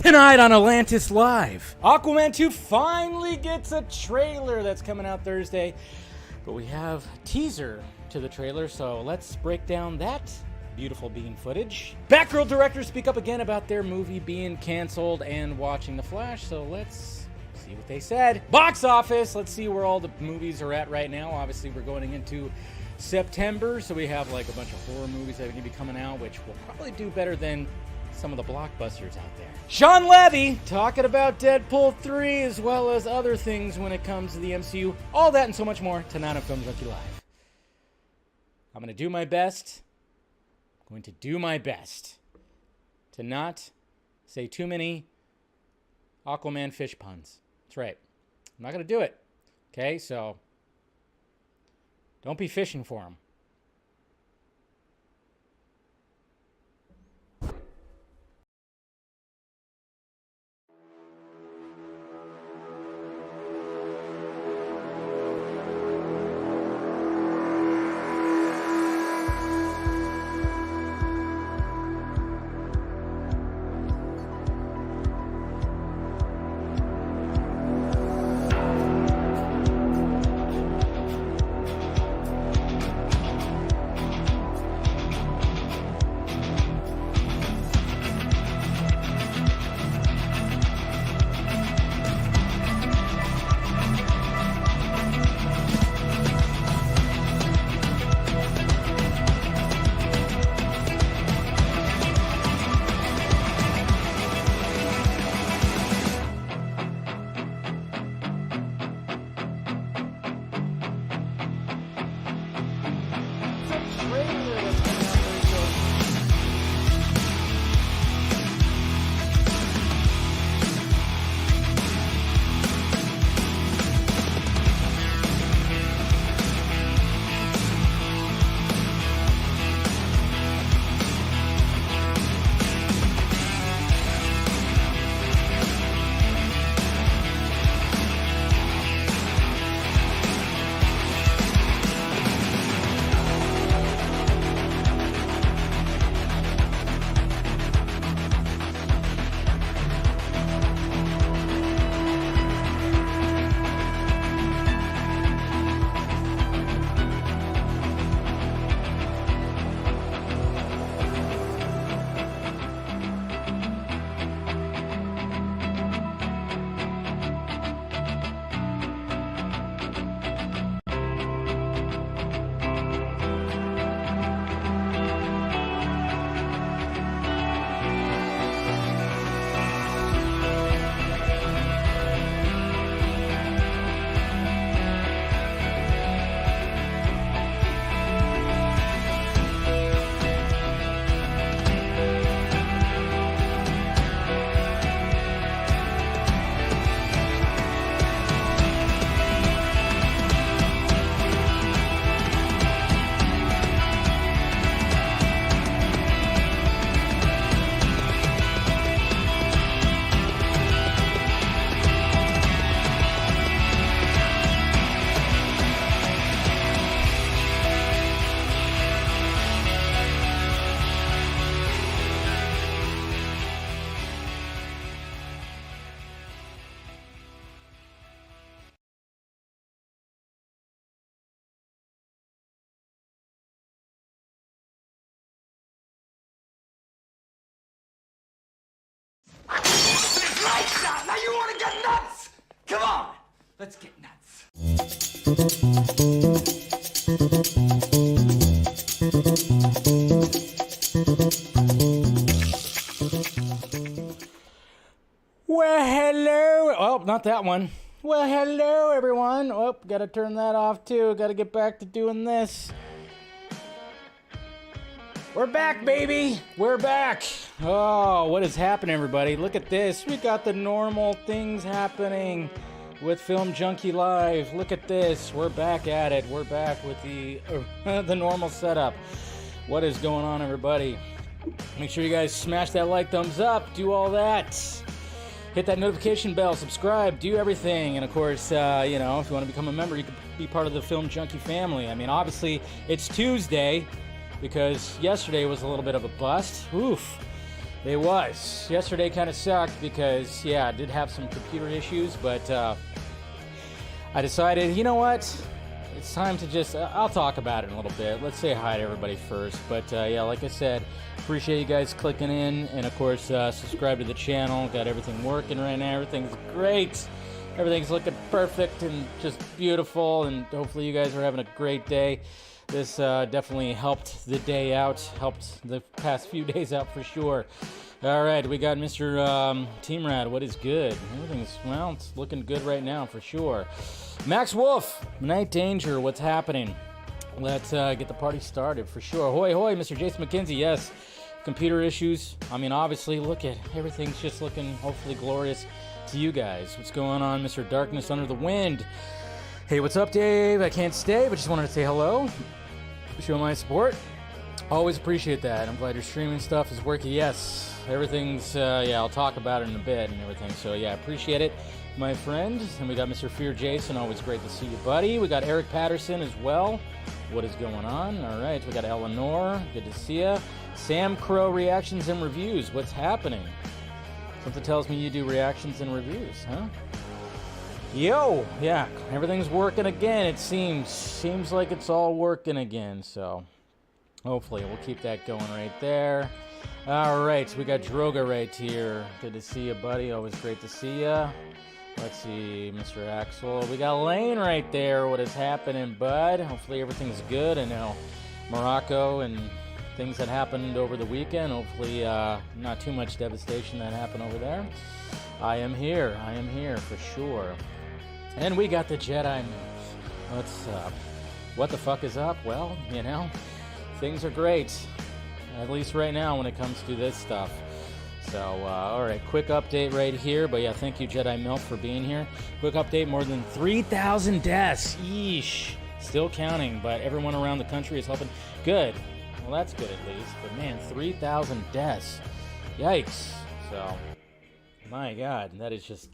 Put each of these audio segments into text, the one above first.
Tonight on Atlantis Live, Aquaman 2 finally gets a trailer that's coming out Thursday. But we have a teaser to the trailer, so let's break down that beautiful bean footage. Batgirl directors speak up again about their movie being canceled and watching The Flash, so let's see what they said. Box office, let's see where all the movies are at right now. Obviously, we're going into September, so we have like a bunch of horror movies that are going to be coming out, which will probably do better than some of the blockbusters out there. Shawn Levy talking about Deadpool 3 as well as other things when it comes to the MCU. All that and so much more tonight on Film Junkee Live. I'm going to do my best. To not say too many Aquaman fish puns. That's right. I'm not going to do it. Okay, so don't be fishing for them. Now you want to get nuts? Come on, let's get nuts. Well, hello. Oh, not that one. Well, hello, everyone. Oh, gotta turn that off, too. Gotta get back to doing this. We're back, baby. We're back. Oh, what is happening, everybody? Look at this. We got the normal things happening with Film Junkee Live. Look at this. We're back at it. We're back with the normal setup. What is going on, everybody? Make sure you guys smash that like, thumbs up, do all that. Hit that notification bell, subscribe, do everything. And of course, if you want to become a member, you can be part of the Film Junkee family. I mean, obviously, it's Tuesday because yesterday was a little bit of a bust. Oof. It was. Yesterday kind of sucked because, yeah, I did have some computer issues, but I decided, you know what? It's time to just, I'll talk about it in a little bit. Let's say hi to everybody first. But, yeah, like I said, appreciate you guys clicking in. And, of course, subscribe to the channel. Got everything working right now. Everything's great. Everything's looking perfect and just beautiful. And hopefully you guys are having a great day. This definitely helped the day out, helped the past few days out for sure. All right, we got Mr. Team Rad. What is good? Everything's, well, it's looking good right now for sure. Max Wolf, Night Danger, what's happening? Let's get the party started for sure. Hoy, hoy, Mr. Jason McKenzie, yes. Computer issues. I mean, obviously, look at everything's just looking hopefully glorious to you guys. What's going on, Mr. Darkness Under the Wind? Hey, what's up, Dave? I can't stay, but just wanted to say hello. Show my support. Always appreciate that. I'm glad your streaming stuff is working. Yes, everything's, yeah, I'll talk about it in a bit and everything. So, yeah, appreciate it, my friend. And we got Mr. Fear Jason. Always great to see you, buddy. We got Eric Patterson as well. What is going on? All right, we got Eleanor. Good to see you. Sam Crow Reactions and Reviews. What's happening? Something tells me you do reactions and reviews, huh? Yo, yeah, everything's working again, it seems. Seems like it's all working again, so hopefully we'll keep that going right there. All right, we got Droga right here. Good to see you, buddy. Always great to see you. Let's see, Mr. Axel. We got Lane right there. What is happening, bud? Hopefully everything's good. I know Morocco and things that happened over the weekend. Hopefully not too much devastation that happened over there. I am here for sure. And we got the Jedi news. What's up? What the fuck is up? Well, you know, things are great. At least right now when it comes to this stuff. So, all right, quick update right here. But yeah, thank you, Jedi Milk, for being here. Quick update, more than 3,000 deaths. Yeesh. Still counting, but everyone around the country is helping. Good. Well, that's good at least. But man, 3,000 deaths. Yikes. So, my God, that is just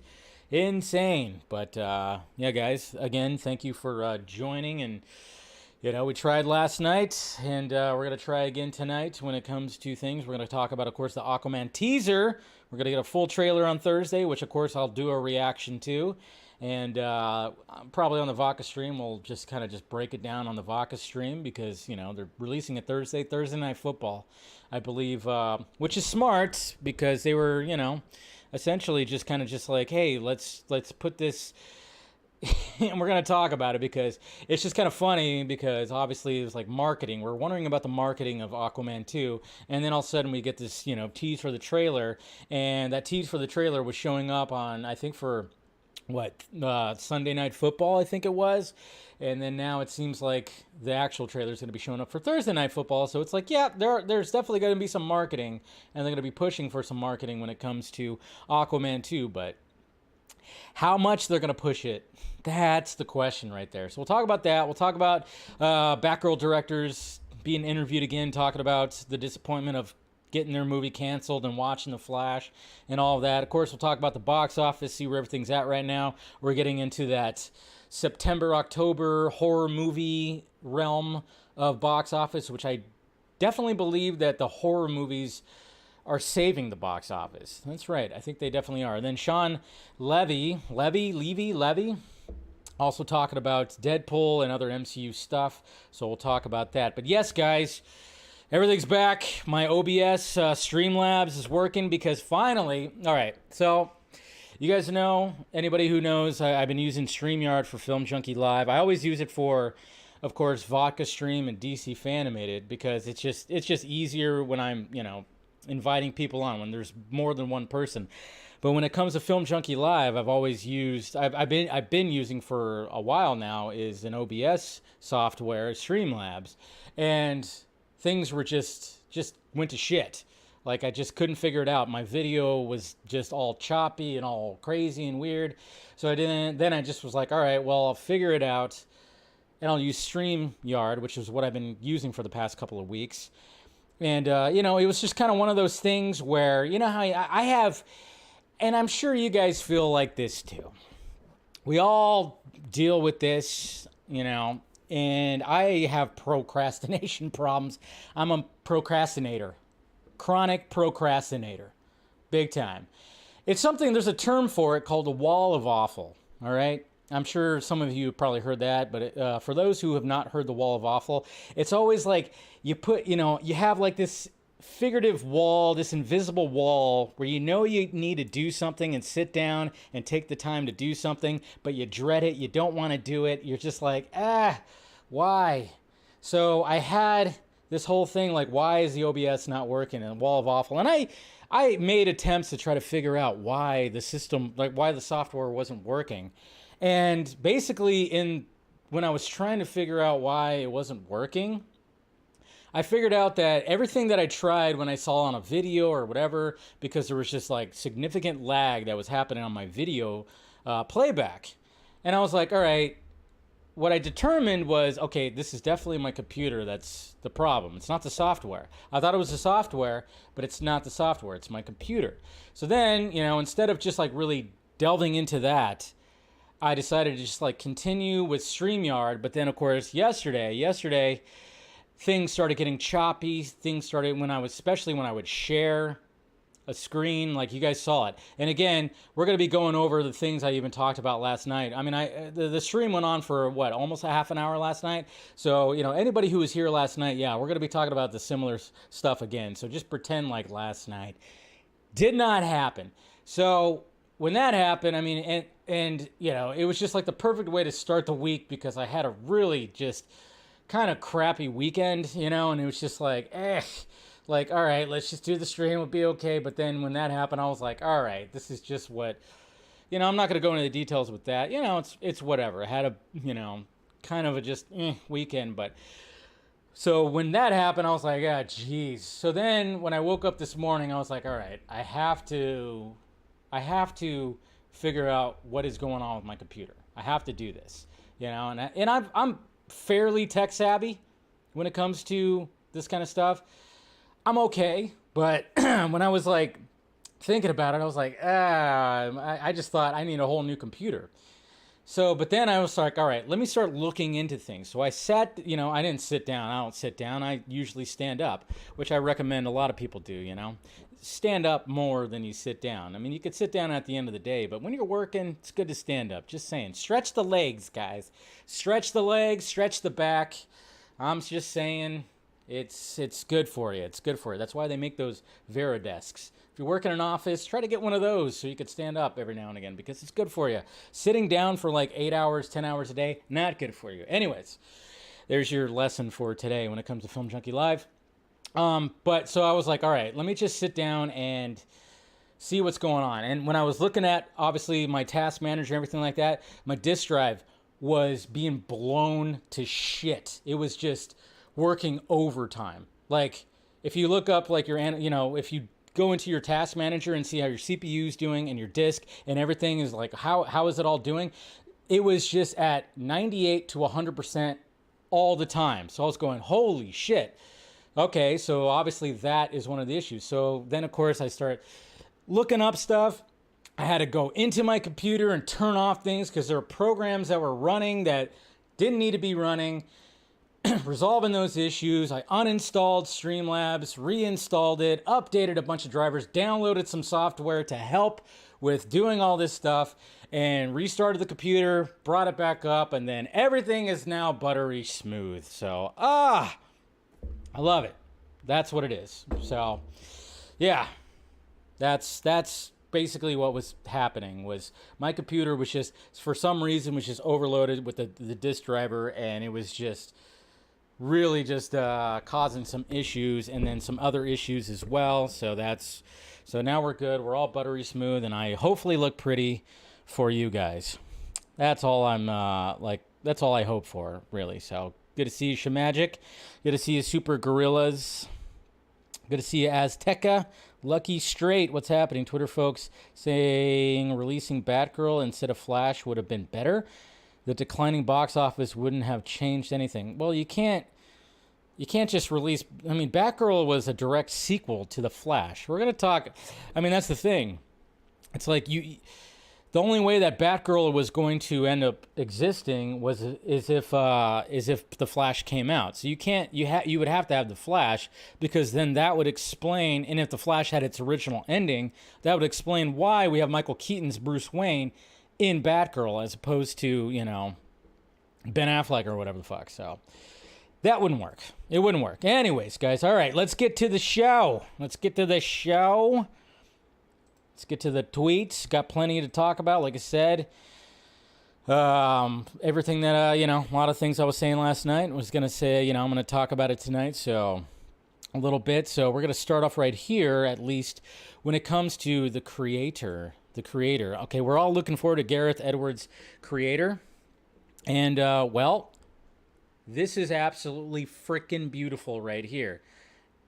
insane. But yeah, guys, again, thank you for joining. And you know, we tried last night, and we're gonna try again tonight. When it comes to things, we're gonna talk about, of course, the Aquaman teaser. We're gonna get a full trailer on Thursday, which of course I'll do a reaction to. And probably on the Vodka stream, we'll just kind of just break it down on the Vodka stream, because, you know, they're releasing it Thursday Night Football, I believe, which is smart, because they were, you know, essentially just kind of just like, hey, let's put this, and we're going to talk about it, because it's just kind of funny, because obviously it's like marketing. We're wondering about the marketing of Aquaman 2, and then all of a sudden we get this, you know, tease for the trailer, and that tease for the trailer was showing up on, I think, for Sunday Night Football, I think it was. And then now it seems like the actual trailer is going to be showing up for Thursday Night Football. So it's like, yeah, there's definitely going to be some marketing, and they're going to be pushing for some marketing when it comes to Aquaman 2. But how much they're going to push it, that's the question right there. So we'll talk about that. We'll talk about Batgirl directors being interviewed again, talking about the disappointment of getting their movie canceled and watching The Flash and all of that. Of course, we'll talk about the box office, see where everything's at right now. We're getting into that September, October horror movie realm of box office, which I definitely believe that the horror movies are saving the box office. That's right. I think they definitely are. And then Shawn Levy, also talking about Deadpool and other MCU stuff. So we'll talk about that. But yes, guys, everything's back. My OBS Streamlabs is working, because finally, all right, so you guys know, anybody who knows, I've been using StreamYard for Film Junkee Live. I always use it for, of course, Vodka Stream and DC Fanimated, because it's just easier when I'm, you know, inviting people on, when there's more than one person. But when it comes to Film Junkee Live, I've always used, I've been using for a while now, is an OBS software, Streamlabs, and things were just went to shit. Like, I just couldn't figure it out. My video was just all choppy and all crazy and weird. So then I just was like, all right, well, I'll figure it out, and I'll use StreamYard, which is what I've been using for the past couple of weeks. And, you know, it was just kind of one of those things where, you know how I have, and I'm sure you guys feel like this too. We all deal with this, you know, and I have procrastination problems. I'm a procrastinator. chronic procrastinator. Big time. It's something, there's a term for it called a wall of awful. All right. I'm sure some of you have probably heard that, but for those who have not heard the wall of awful, it's always like you have like this figurative wall, this invisible wall where you need to do something and sit down and take the time to do something, but you dread it. You don't want to do it. You're just like, why? So I had this whole thing like, why is the OBS not working? And wall of awful. And I made attempts to try to figure out why the system, like why the software wasn't working. And basically when I was trying to figure out why it wasn't working, I figured out that everything that I tried when I saw on a video or whatever, because there was just like significant lag that was happening on my video playback. And I was like, all right, what I determined was, okay, this is definitely my computer that's the problem. It's not the software. I thought it was the software, but it's not the software. It's my computer. So then, instead of just like really delving into that, I decided to just like continue with StreamYard. But then, of course, yesterday, things started getting choppy. Things started especially when I would share a screen, like you guys saw it. And again, we're going to be going over the things I even talked about last night. I mean, the stream went on for almost a half an hour last night. So, anybody who was here last night, we're going to be talking about the similar stuff again. So just pretend like last night did not happen. So when that happened, I mean, and it was just like the perfect way to start the week because I had a really just kind of crappy weekend, and it was just like, like, all right, let's just do the stream, it'll be okay. But then when that happened, I was like, all right, this is just what, I'm not going to go into the details with that. It's whatever. I had a, kind of a just weekend. But so when that happened, I was like, geez. So then when I woke up this morning, I was like, all right, I have to figure out what is going on with my computer. I have to do this, and I'm fairly tech savvy when it comes to this kind of stuff. I'm okay, but when I was like thinking about it, I was like, I just thought I need a whole new computer. So, but then I was like, all right, let me start looking into things. So I sat, I didn't sit down. I don't sit down. I usually stand up, which I recommend a lot of people do, Stand up more than you sit down. I mean, you could sit down at the end of the day, but when you're working, it's good to stand up. Just saying. Stretch the legs, guys. Stretch the legs, stretch the back. I'm just saying, it's good for you. It's good for you. That's why they make those Vera desks. If you work in an office, try to get one of those so you could stand up every now and again because it's good for you. Sitting down for like 8 hours, 10 hours a day, not good for you. Anyways, there's your lesson for today when it comes to Film Junkee Live. But so I was like, all right, let me just sit down and see what's going on. And when I was looking at, obviously, my task manager and everything like that, my disk drive was being blown to shit. It was just working overtime. Like, if you look up, like, if you go into your task manager and see how your CPU is doing and your disk and everything is like, how is it all doing? It was just at 98 to 100% all the time. So I was going, holy shit. Okay, so obviously that is one of the issues. So then, of course, I start looking up stuff. I had to go into my computer and turn off things because there were programs that were running that didn't need to be running. Resolving those issues, I uninstalled Streamlabs, reinstalled it, updated a bunch of drivers, downloaded some software to help with doing all this stuff, and restarted the computer, brought it back up, and then everything is now buttery smooth. So, I love it. That's what it is. So, yeah, that's basically what was happening. Was my computer was just, for some reason, was just overloaded with the disk driver, and it was just really just causing some issues, and then some other issues as well. So now we're good. We're all buttery smooth, and I hopefully look pretty for you guys. That's all that's all I hope for, really. So. Good to see you, Shamagic. Good to see you, Super Gorillas. Good to see you, Azteca. Lucky Straight. What's happening? Twitter folks saying releasing Batgirl instead of Flash would have been better. The declining box office wouldn't have changed anything. Well, you can't just release. I mean, Batgirl was a direct sequel to the Flash. We're gonna talk. I mean, that's the thing. It's like the the only way that Batgirl was going to end up existing is if the Flash came out. So you would have to have the Flash, because then that would explain, and if the Flash had its original ending, that would explain why we have Michael Keaton's Bruce Wayne in Batgirl as opposed to, Ben Affleck or whatever the fuck. So that wouldn't work. It wouldn't work. Anyways, guys, all right, let's get to the show. Let's get to the tweets. Got plenty to talk about, like I said. Everything that, a lot of things I was saying last night, was going to say, I'm going to talk about it tonight, so a little bit. So we're going to start off right here, at least, when it comes to the creator. Okay, we're all looking forward to Gareth Edwards' creator. And, this is absolutely freaking beautiful right here.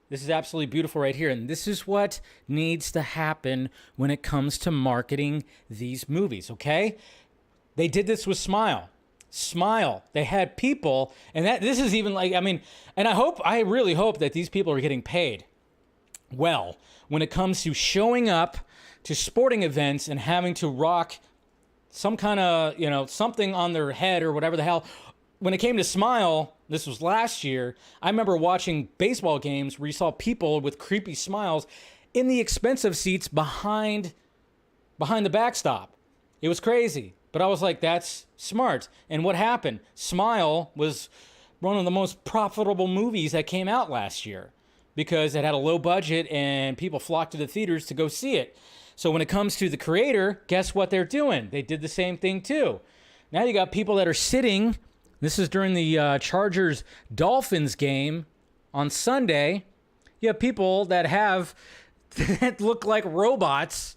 This is absolutely beautiful right here. And this is what needs to happen when it comes to marketing these movies, okay? They did this with Smile. They had people, and this is even like, and I really hope that these people are getting paid well when it comes to showing up to sporting events and having to rock some kind of, something on their head or whatever the hell. When it came to Smile, this was last year, I remember watching baseball games where you saw people with creepy smiles in the expensive seats behind the backstop. It was crazy. But I was like, that's smart. And what happened? Smile was one of the most profitable movies that came out last year because it had a low budget and people flocked to the theaters to go see it. So when it comes to the creator, guess what they're doing? They did the same thing too. Now you got people that are sitting. This is during the Chargers-Dolphins game on Sunday. You have people that look like robots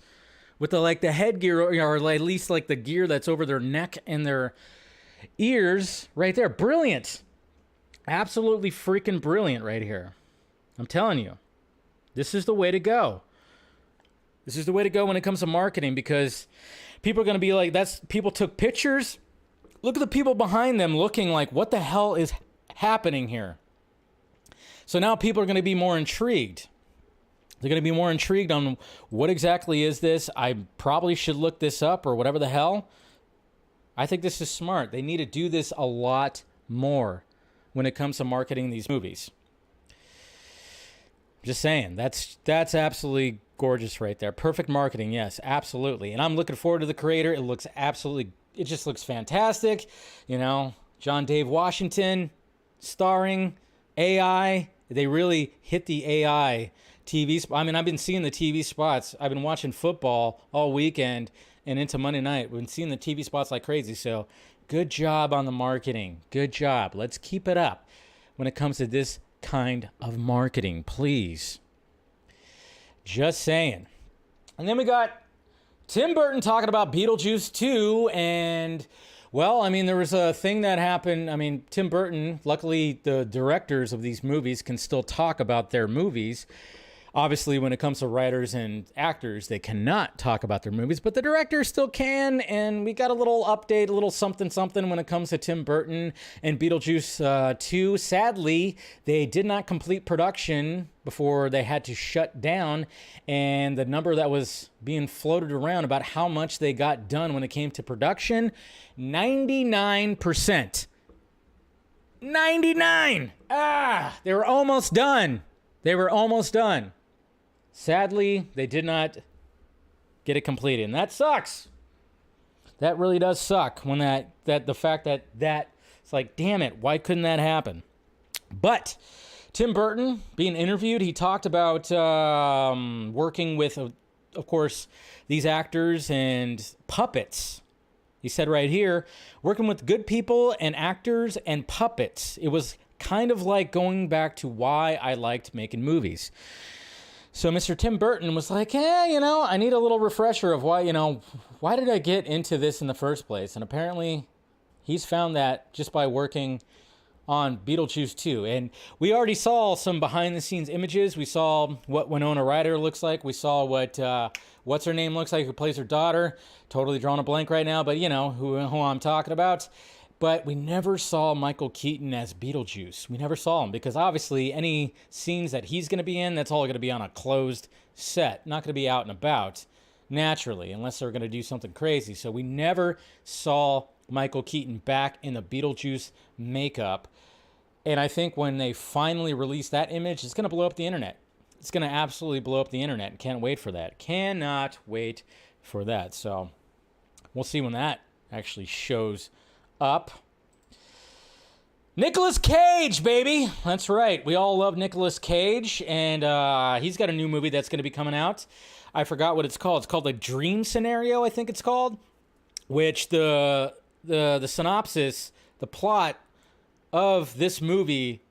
with the headgear, or at least like the gear that's over their neck and their ears right there. Brilliant. Absolutely freaking brilliant right here. I'm telling you. This is the way to go. This is the way to go when it comes to marketing, because people are going to be like, people took pictures. Look at the people behind them looking like, what the hell is happening here? So now people are going to be more intrigued. They're going to be more intrigued on what exactly is this. I probably should look this up or whatever the hell. I think this is smart. They need to do this a lot more when it comes to marketing these movies. Just saying, that's absolutely gorgeous right there. Perfect marketing, yes, absolutely. And I'm looking forward to the creator. It just looks fantastic. John Dave Washington starring AI. They really hit the AI TV spot. I've been seeing the TV spots. I've been watching football all weekend and into Monday night. We've been seeing the TV spots like crazy. So good job on the marketing. Good job. Let's keep it up when it comes to this kind of marketing, please. Just saying. And then we got Tim Burton talking about Beetlejuice 2, and there was a thing that happened. Tim Burton, luckily the directors of these movies can still talk about their movies. Obviously, when it comes to writers and actors, they cannot talk about their movies, but the directors still can, and we got a little update, a little something when it comes to Tim Burton and Beetlejuice 2. Sadly, they did not complete production before they had to shut down, and the number that was being floated around about how much they got done when it came to production, 99%. 99! They were almost done. Sadly, they did not get it completed, and that sucks. That really does suck when the fact that it's like, damn it, why couldn't that happen? But Tim Burton, being interviewed, he talked about working with, of course, these actors and puppets. He said right here, working with good people and actors and puppets. It was kind of like going back to why I liked making movies. So Mr. Tim Burton was like, I need a little refresher of why did I get into this in the first place? And apparently he's found that just by working on Beetlejuice 2. And we already saw some behind the scenes images. We saw what Winona Ryder looks like. We saw what, what's her name looks like, who plays her daughter. Totally drawing a blank right now, but who I'm talking about. But we never saw Michael Keaton as Beetlejuice. We never saw him because obviously any scenes that he's going to be in, that's all going to be on a closed set. Not going to be out and about. naturally, unless they're going to do something crazy. So we never saw Michael Keaton back in the Beetlejuice makeup. And I think when they finally release that image, it's going to blow up the internet. It's going to absolutely blow up the internet. Can't wait for that. Cannot wait for that. So we'll see when that actually shows up. Nicolas Cage, baby. That's right. We all love Nicolas Cage, and he's got a new movie that's going to be coming out. I forgot what it's called. It's called like Dream Scenario, I think it's called, which the synopsis, the plot of this movie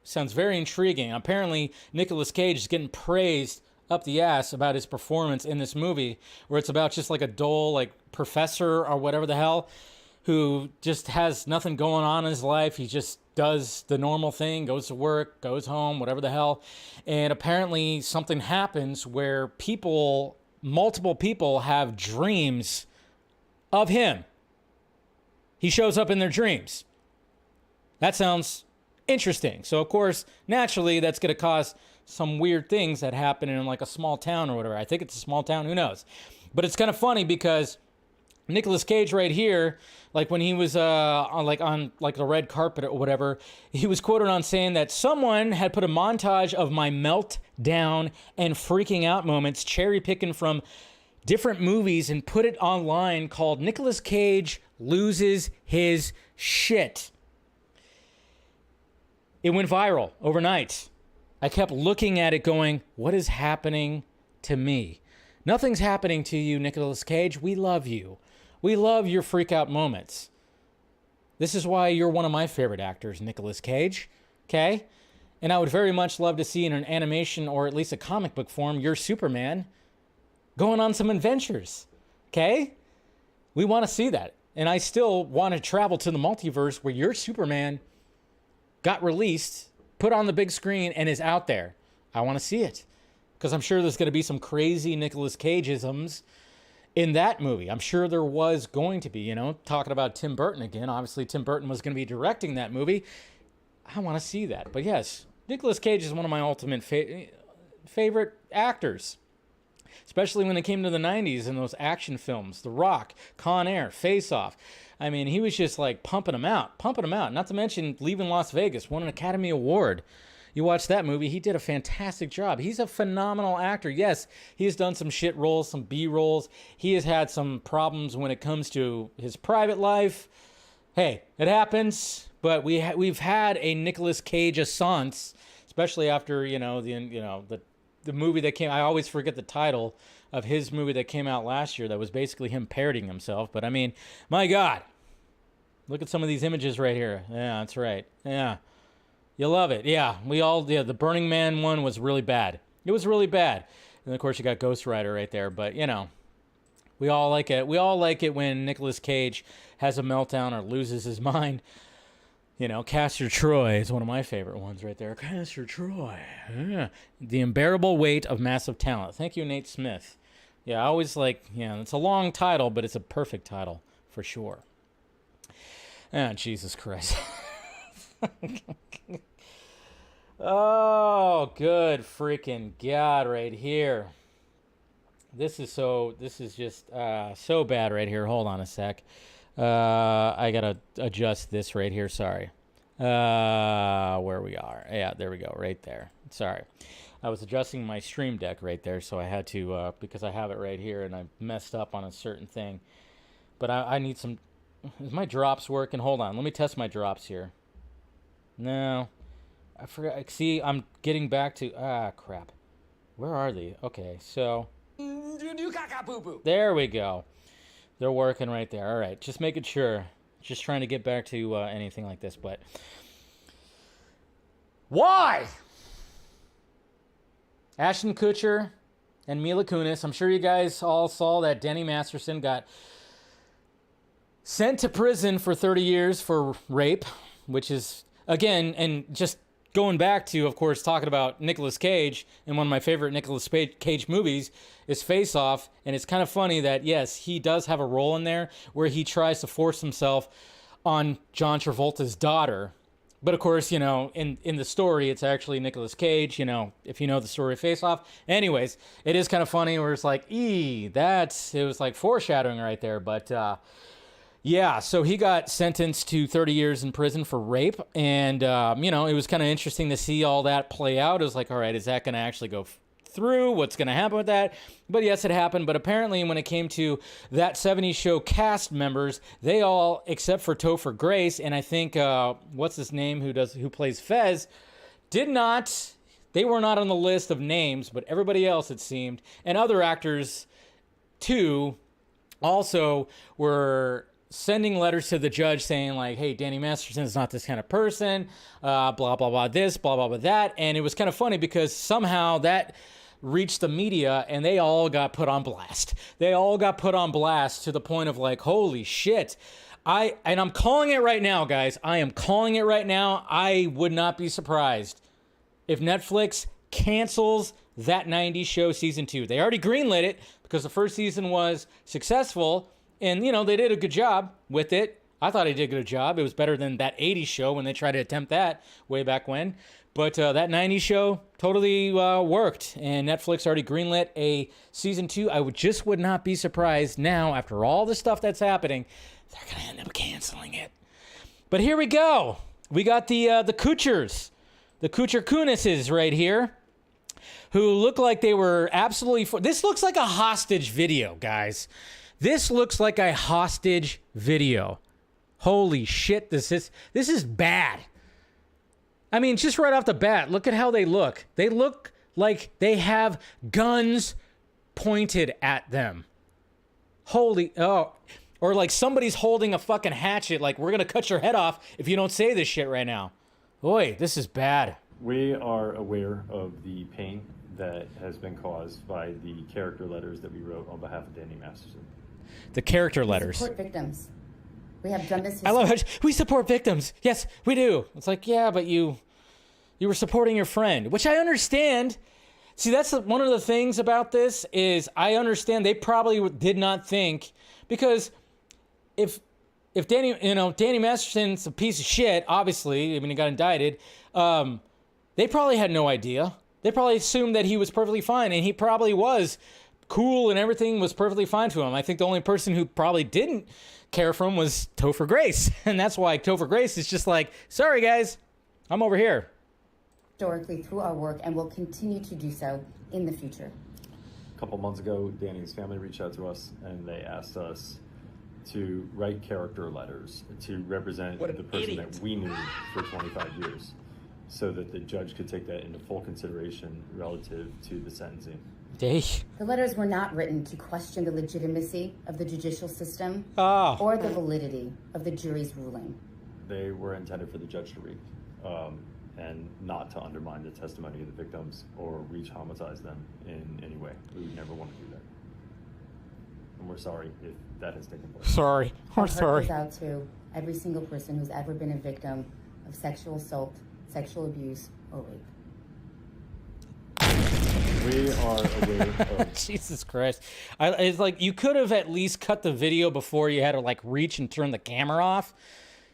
sounds very intriguing. Apparently, Nicolas Cage is getting praised up the ass about his performance in this movie, where it's about just like a dull like professor or whatever the hell who just has nothing going on in his life. He just does the normal thing, goes to work, goes home, whatever the hell. And apparently something happens where multiple people have dreams of him. He shows up in their dreams. That sounds interesting. So, of course, naturally, that's going to cause some weird things that happen in like a small town or whatever. I think it's a small town. Who knows? But it's kind of funny because Nicolas Cage right here, like when he was on the red carpet or whatever, he was quoted on saying that someone had put a montage of my meltdown and freaking out moments, cherry picking from different movies, and put it online called Nicolas Cage Loses His Shit. It went viral overnight. I kept looking at it going, what is happening to me? Nothing's happening to you, Nicolas Cage. We love you. We love your freak out moments. This is why you're one of my favorite actors, Nicolas Cage. Okay? And I would very much love to see in an animation or at least a comic book form, your Superman going on some adventures. Okay? We want to see that. And I still want to travel to the multiverse where your Superman got released, put on the big screen, and is out there. I want to see it. Because I'm sure there's going to be some crazy Nicolas Cage-isms in that movie. I'm sure there was going to be, talking about Tim Burton again. Obviously, Tim Burton was going to be directing that movie. I want to see that. But yes, Nicolas Cage is one of my ultimate favorite actors. Especially when it came to the 90s and those action films. The Rock, Con Air, Face Off. I mean, he was just like pumping them out. Not to mention Leaving Las Vegas, won an Academy Award. You watch that movie, he did a fantastic job. He's a phenomenal actor. Yes, he has done some shit roles, some B roles. He has had some problems when it comes to his private life. Hey, it happens. But we've had a Nicolas Cage assance, especially after the movie that came. I always forget the title of his movie that came out last year. That was basically him parodying himself. But I mean, my God, look at some of these images right here. Yeah, that's right. Yeah. You love it. Yeah, the Burning Man one was really bad. It was really bad. And of course you got Ghost Rider right there, but we all like it. We all like it when Nicolas Cage has a meltdown or loses his mind. Castor Troy is one of my favorite ones right there. Castor Troy. Yeah. The unbearable weight of massive talent. Thank you, Nate Smith. Yeah, I always it's a long title, but it's a perfect title for sure. Ah, Jesus Christ. Oh, good freaking God right here. This is just so bad right here. Hold on a sec. I gotta adjust this right here. Sorry. Where we are. Yeah, there we go. Right there. Sorry. I was adjusting my stream deck right there, so I had to, because I have it right here and I messed up on a certain thing. But I need some, is my drops working? Hold on. Let me test my drops here. No, I forgot. See, I'm getting back to, crap. Where are they? Okay, so. There we go. They're working right there. All right, just making sure. Just trying to get back to anything like this, but. Why? Ashton Kutcher and Mila Kunis. I'm sure you guys all saw that Danny Masterson got sent to prison for 30 years for rape, which is, again, and just going back to, of course, talking about Nicolas Cage, and one of my favorite Nicolas Cage movies is Face Off, and it's kind of funny that, yes, he does have a role in there where he tries to force himself on John Travolta's daughter, But of course, you know, in the story, it's actually Nicolas Cage, you know, if you know the story of Face Off. Anyways, it is kind of funny where it's like, it was like foreshadowing right there. But yeah, so he got sentenced to 30 years in prison for rape. And, you know, it was kind of interesting to see all that play out. It was like, all right, is that going to actually go through? What's going to happen with that? But yes, it happened. But apparently when it came to that 70s show cast members, they all, except for Topher Grace, and I think, what's his name, who plays Fez, they were not on the list of names, but everybody else, it seemed, and other actors too, also were sending letters to the judge saying like, hey, Danny Masterson's not this kind of person, blah, blah, blah, this, blah, blah, blah, that. And it was kind of funny because somehow that reached the media and they all got put on blast. They all got put on blast to the point of like, holy shit. I'm calling it right now, guys. I am calling it right now. I would not be surprised if Netflix cancels that 90s show season 2. They already greenlit it because the first season was successful and, you know, they did a good job with it. I thought they did a good job. It was better than that 80s show when they tried to attempt that way back when. But that 90s show totally worked, and Netflix already greenlit a season 2. I would not be surprised now, after all the stuff that's happening, they're going to end up canceling it. But here we go. We got the Kuchers, the Kucher Kunisses right here, who look like they were absolutely... This looks like a hostage video, guys. This looks like a hostage video. Holy shit, this is bad. I mean, just right off the bat, look at how they look. They look like they have guns pointed at them. Or like somebody's holding a fucking hatchet, like, we're gonna cut your head off if you don't say this shit right now. Boy, this is bad. We are aware of the pain that has been caused by the character letters that we wrote on behalf of Danny Masterson. The character letters. Support victims. We have done this. I love how we support victims. Yes, we do. It's like, yeah, but you were supporting your friend, which I understand. See, that's one of the things about this is I understand they probably did not think, because if Danny Masterson's a piece of shit, obviously, I mean, he got indicted. They probably had no idea. They probably assumed that he was perfectly fine, and he probably was cool and everything was perfectly fine to him. I think the only person who probably didn't care for him was Topher Grace. And that's why Topher Grace is just like, sorry guys, I'm over here. Historically through our work and will continue to do so in the future. A couple months ago, Danny's family reached out to us and they asked us to write character letters to represent the person that we knew for 25 years so that the judge could take that into full consideration relative to the sentencing. The letters were not written to question the legitimacy of the judicial system or the validity of the jury's ruling. They were intended for the judge to read and not to undermine the testimony of the victims or re-traumatize them in any way. We would never want to do that. And we're sorry if that has taken place. Sorry. We're sorry. Goes out to every single person who's ever been a victim of sexual assault, sexual abuse, or rape. We are aware of... Jesus Christ. It's like, you could have at least cut the video before you had to, like, reach and turn the camera off.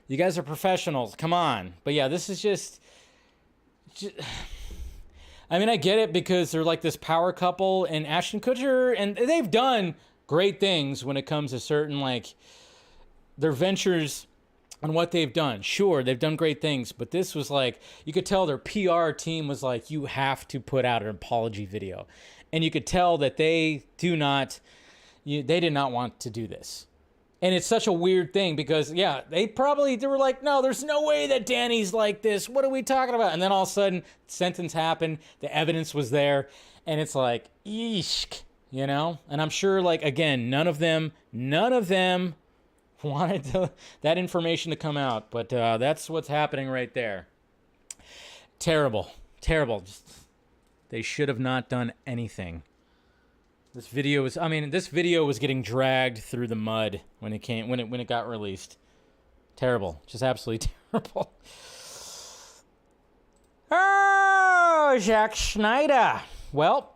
You guys are professionals. Come on. But yeah, this is just... I mean, I get it because they're like this power couple, and Ashton Kutcher, and they've done great things when it comes to certain, like, their ventures and what they've done. Sure, they've done great things, but this was like, you could tell their PR team was like, you have to put out an apology video. And you could tell that they did not want to do this. And it's such a weird thing because, yeah, they were like, no, there's no way that Danny's like this. What are we talking about? And then all of a sudden, sentence happened, the evidence was there, and it's like, eesh, you know? And I'm sure, like, again, none of them wanted that information to come out, but that's what's happening right there. Terrible. They should have not done anything. This video was getting dragged through the mud when it got released. Terrible, just absolutely terrible. Oh, Zack Snyder. Well,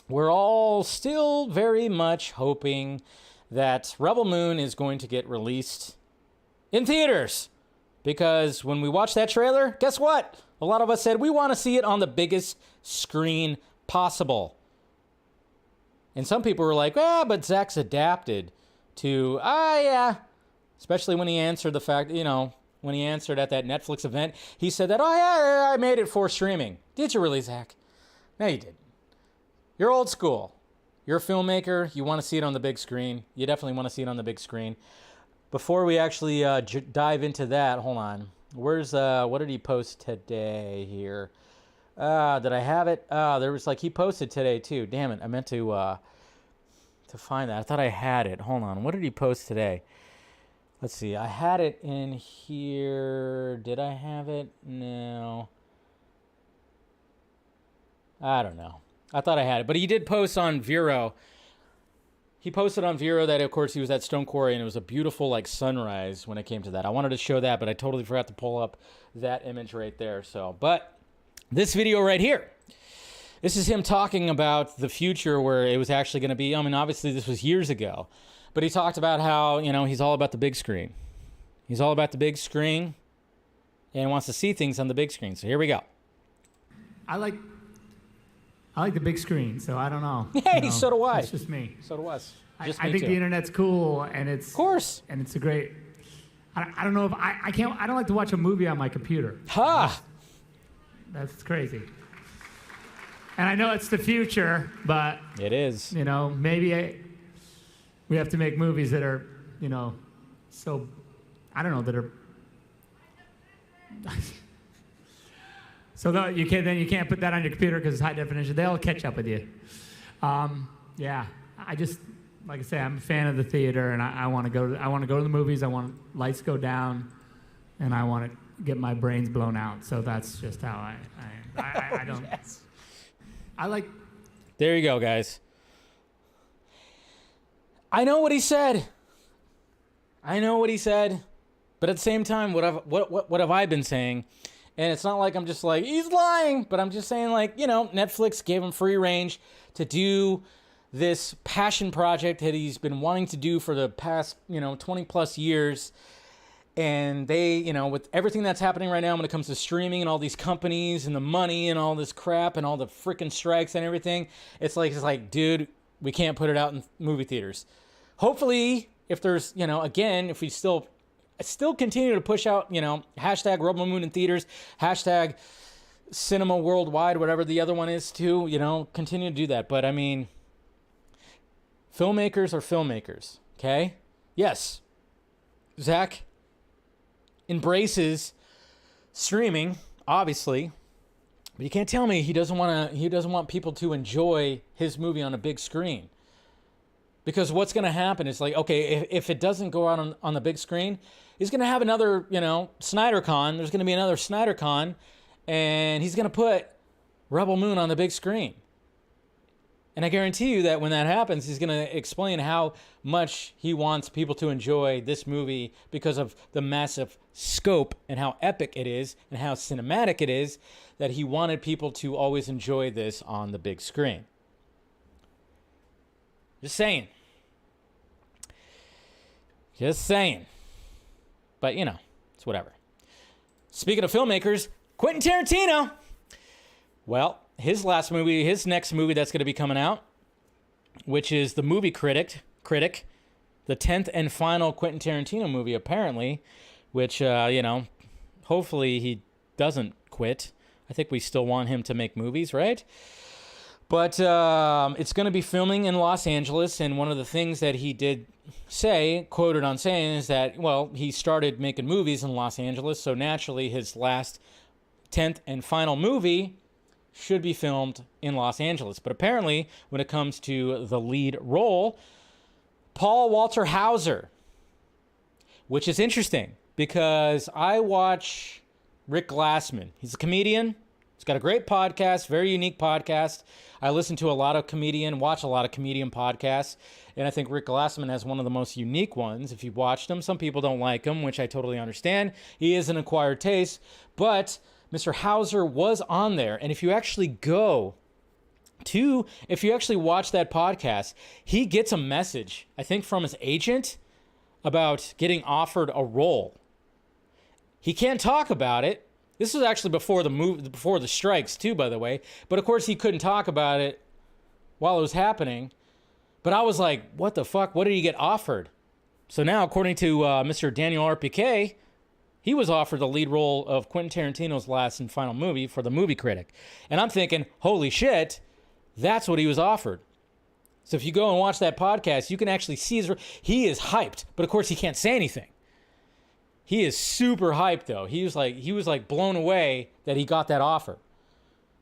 we're all still very much hoping that Rebel Moon is going to get released in theaters, Because when we watched that trailer, guess what? A lot of us said we want to see it on the biggest screen possible. And some people were like, but Zach's adapted to, yeah. Especially when he answered the fact, when he answered at that Netflix event, he said that, I made it for streaming. Did you really, Zach? No, you didn't. You're old school. You're a filmmaker. You want to see it on the big screen. You definitely want to see it on the big screen. Before we actually dive into that, hold on. Where's, what did he post today here? Did I have it? There was he posted today too. Damn it. I meant to find that. I thought I had it. Hold on. What did he post today? Let's see. I had it in here. Did I have it? No. I don't know. I thought I had it. But he did post on Vero. He posted on Vero that, of course, he was at Stone Quarry, and it was a beautiful, sunrise when it came to that. I wanted to show that, but I totally forgot to pull up that image right there. But this video right here, this is him talking about the future where it was actually going to be. I mean, obviously, this was years ago. But he talked about how, he's all about the big screen. He's all about the big screen and wants to see things on the big screen. So here we go. I like the big screen, so I don't know. Hey, so do I. It's just me. So do us. I think the internet's cool, and it's of course, and it's a great. I don't know if I can't. I don't like to watch a movie on my computer. Ha! That's crazy. And I know it's the future, but it is. Maybe we have to make movies that are, so I don't know that are. So you can't put that on your computer because it's high definition. They'll catch up with you. Yeah, I just like I say, I'm a fan of the theater, and I want to go. I want to go to the movies. I want lights go down, and I want to get my brains blown out. So that's just how I don't. Yes. I like. There you go, guys. I know what he said. But at the same time, what have I been saying? And it's not like I'm just he's lying, but I'm just saying Netflix gave him free range to do this passion project that he's been wanting to do for the past, 20 plus years. And they, with everything that's happening right now when it comes to streaming and all these companies and the money and all this crap and all the freaking strikes and everything, it's like, dude, we can't put it out in movie theaters. Hopefully, if there's, again, if we still continue to push out, hashtag Rebel Moon in theaters, hashtag cinema worldwide, whatever the other one is too, continue to do that. But I mean, filmmakers are filmmakers, okay? Yes, Zach embraces streaming, obviously, but you can't tell me he doesn't want people to enjoy his movie on a big screen. Because what's going to happen is okay, if it doesn't go out on the big screen, he's going to have another, SnyderCon. There's going to be another SnyderCon, and he's going to put Rebel Moon on the big screen. And I guarantee you that when that happens, he's going to explain how much he wants people to enjoy this movie because of the massive scope and how epic it is and how cinematic it is, that he wanted people to always enjoy this on the big screen. Just saying. But, it's whatever. Speaking of filmmakers, Quentin Tarantino. Well, his next movie that's going to be coming out, which is The Movie Critic, the 10th and final Quentin Tarantino movie, apparently, which, hopefully he doesn't quit. I think we still want him to make movies, right? But it's going to be filming in Los Angeles, and one of the things that he did say, quoted on saying, is that, he started making movies in Los Angeles, so naturally his last 10th and final movie should be filmed in Los Angeles. But apparently, when it comes to the lead role, Paul Walter Hauser, which is interesting, because I watch Rick Glassman. He's a comedian. He's got a great podcast, very unique podcast. I listen to watch a lot of comedian podcasts, and I think Rick Glassman has one of the most unique ones. If you've watched him, some people don't like him, which I totally understand. He is an acquired taste, but Mr. Hauser was on there, and if you actually watch that podcast, he gets a message, I think from his agent, about getting offered a role. He can't talk about it. This was actually before the strikes too, by the way. But of course he couldn't talk about it while it was happening. But I was like, what the fuck? What did he get offered? So now, according to Mr. Daniel RPK, he was offered the lead role of Quentin Tarantino's last and final movie for the Movie Critic. And I'm thinking, holy shit, that's what he was offered. So if you go and watch that podcast, you can actually see he is hyped. But of course, he can't say anything. He is super hyped, though. He was like blown away that he got that offer.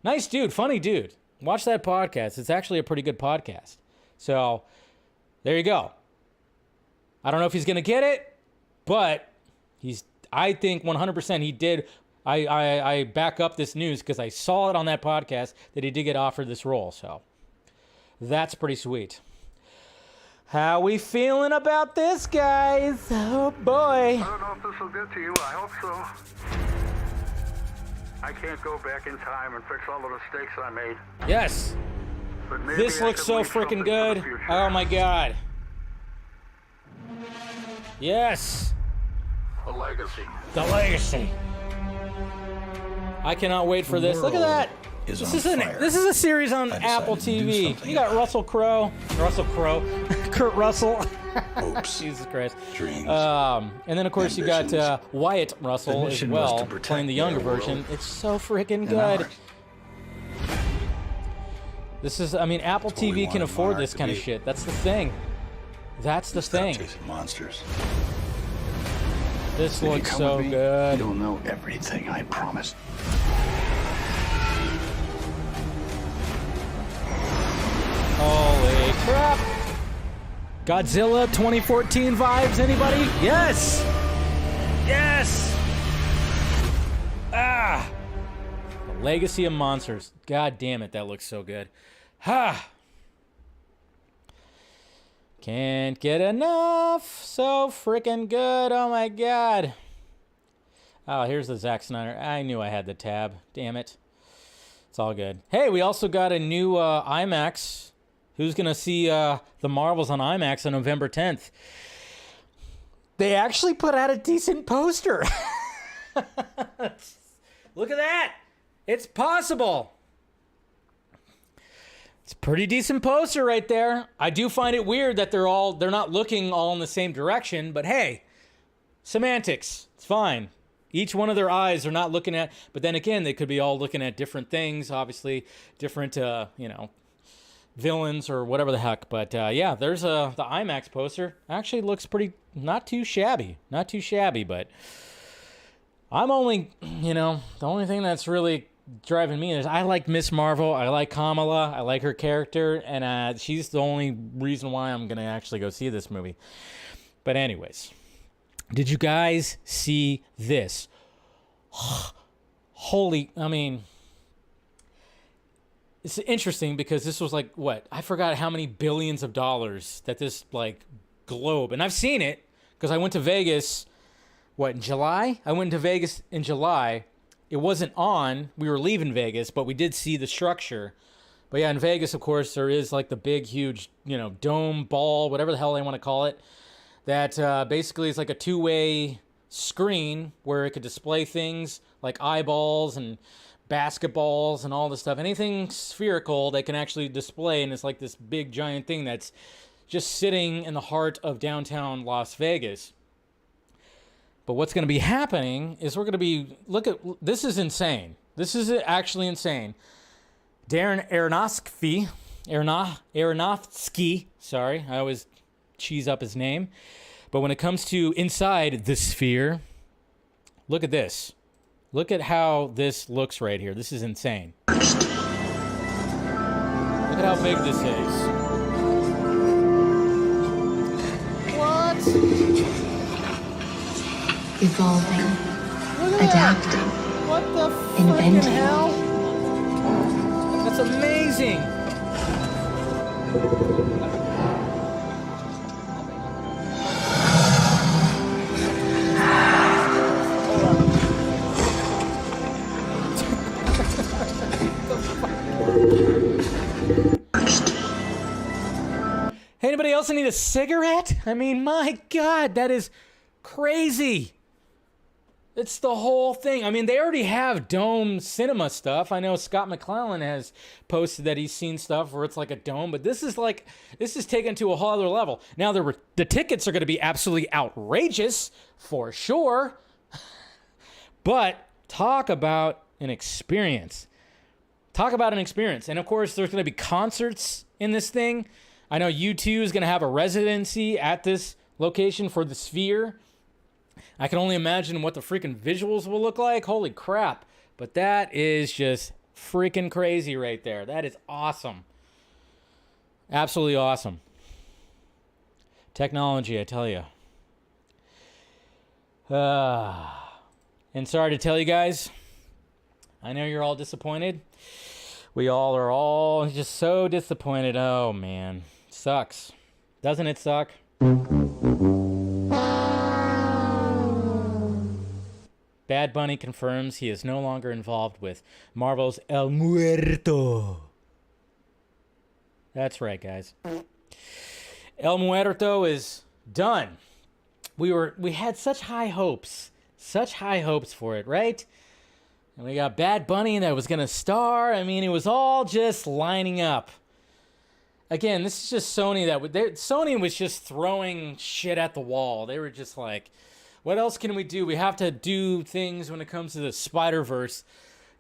Nice dude, funny dude. Watch that podcast. It's actually a pretty good podcast. So there you go. I don't know if he's gonna get it, but I think 100% he did. I back up this news because I saw it on that podcast that he did get offered this role. So that's pretty sweet. How we feeling about this, guys? Oh, boy. I don't know if this will get to you. I hope so. I can't go back in time and fix all the mistakes I made. Yes. But maybe This looks so freaking good. Oh, my God. Yes. A legacy. The legacy. I cannot wait for this. Look at that. This is a series on Apple TV. You got Kurt Russell. Oops. Jesus Christ. Dreams. And then of course you got Ambitions. Wyatt Russell as mission was to well, protect playing the younger their version. world It's so freaking and good. ours. This is, I mean, Apple That's what we TV can wanted afford Monarch this to kind of be. shit. That's the thing. That's the Stop thing. chasing monsters. This If you looks come so with me, good. You'll know everything, I promise. Holy crap. Godzilla 2014 vibes, anybody? Yes! Yes! Ah! The Legacy of Monsters. God damn it, that looks so good. Ha! Can't get enough. So freaking good. Oh my God. Oh, here's the Zack Snyder. I knew I had the tab. Damn it. It's all good. Hey, we also got a new IMAX. Who's going to see the Marvels on IMAX on November 10th? They actually put out a decent poster. Look at that. It's possible. It's a pretty decent poster right there. I do find it weird that they're not looking all in the same direction, but hey, semantics. It's fine. Each one of their eyes are not looking at, but then again, they could be all looking at different things, obviously different, villains or whatever the heck. But yeah, there's the IMAX poster. Actually looks pretty, not too shabby, but I'm only, the only thing that's really driving me is I like Miss Marvel. I like Kamala. I like her character, and she's the only reason why I'm going to actually go see this movie. But anyways, did you guys see this? It's interesting because this was like, I forgot how many billions of dollars that this globe, and I've seen it because I went to Vegas, in July? I went to Vegas in July. It wasn't on. We were leaving Vegas, but we did see the structure. But yeah, in Vegas, of course, there is the big, huge, dome, ball, whatever the hell they want to call it, that basically is like a two-way screen where it could display things like eyeballs and basketballs and all this stuff. Anything spherical they can actually display, and it's like this big, giant thing that's just sitting in the heart of downtown Las Vegas. But what's going to be happening is we're going to be, this is insane. This is actually insane. Darren Aronofsky, sorry, I always cheese up his name. But when it comes to inside the sphere, look at this. Look at how this looks right here. This is insane. Look at how big this is. What? Evolving, adapting, What the inventing. freaking hell? That's amazing. Anybody else need a cigarette? I mean, my God, that is crazy. It's the whole thing. I mean, they already have dome cinema stuff. I know Scott McClellan has posted that he's seen stuff where it's like a dome, but this is taken to a whole other level. Now, the tickets are going to be absolutely outrageous for sure, but talk about an experience. Talk about an experience. And of course, there's going to be concerts in this thing. I know U2 is going to have a residency at this location for the Sphere. I can only imagine what the freaking visuals will look like. Holy crap. But that is just freaking crazy right there. That is awesome. Absolutely awesome. Technology, I tell you. And sorry to tell you guys, I know you're all disappointed. We all are all just so disappointed. Oh, man. Sucks. Doesn't it suck? Bad Bunny confirms he is no longer involved with Marvel's El Muerto. That's right, guys. El Muerto is done. We had such high hopes for it, right? And we got Bad Bunny that was going to star. I mean, it was all just lining up. Again, this is just Sony Sony was just throwing shit at the wall. They were just like, what else can we do? We have to do things when it comes to the Spider-Verse.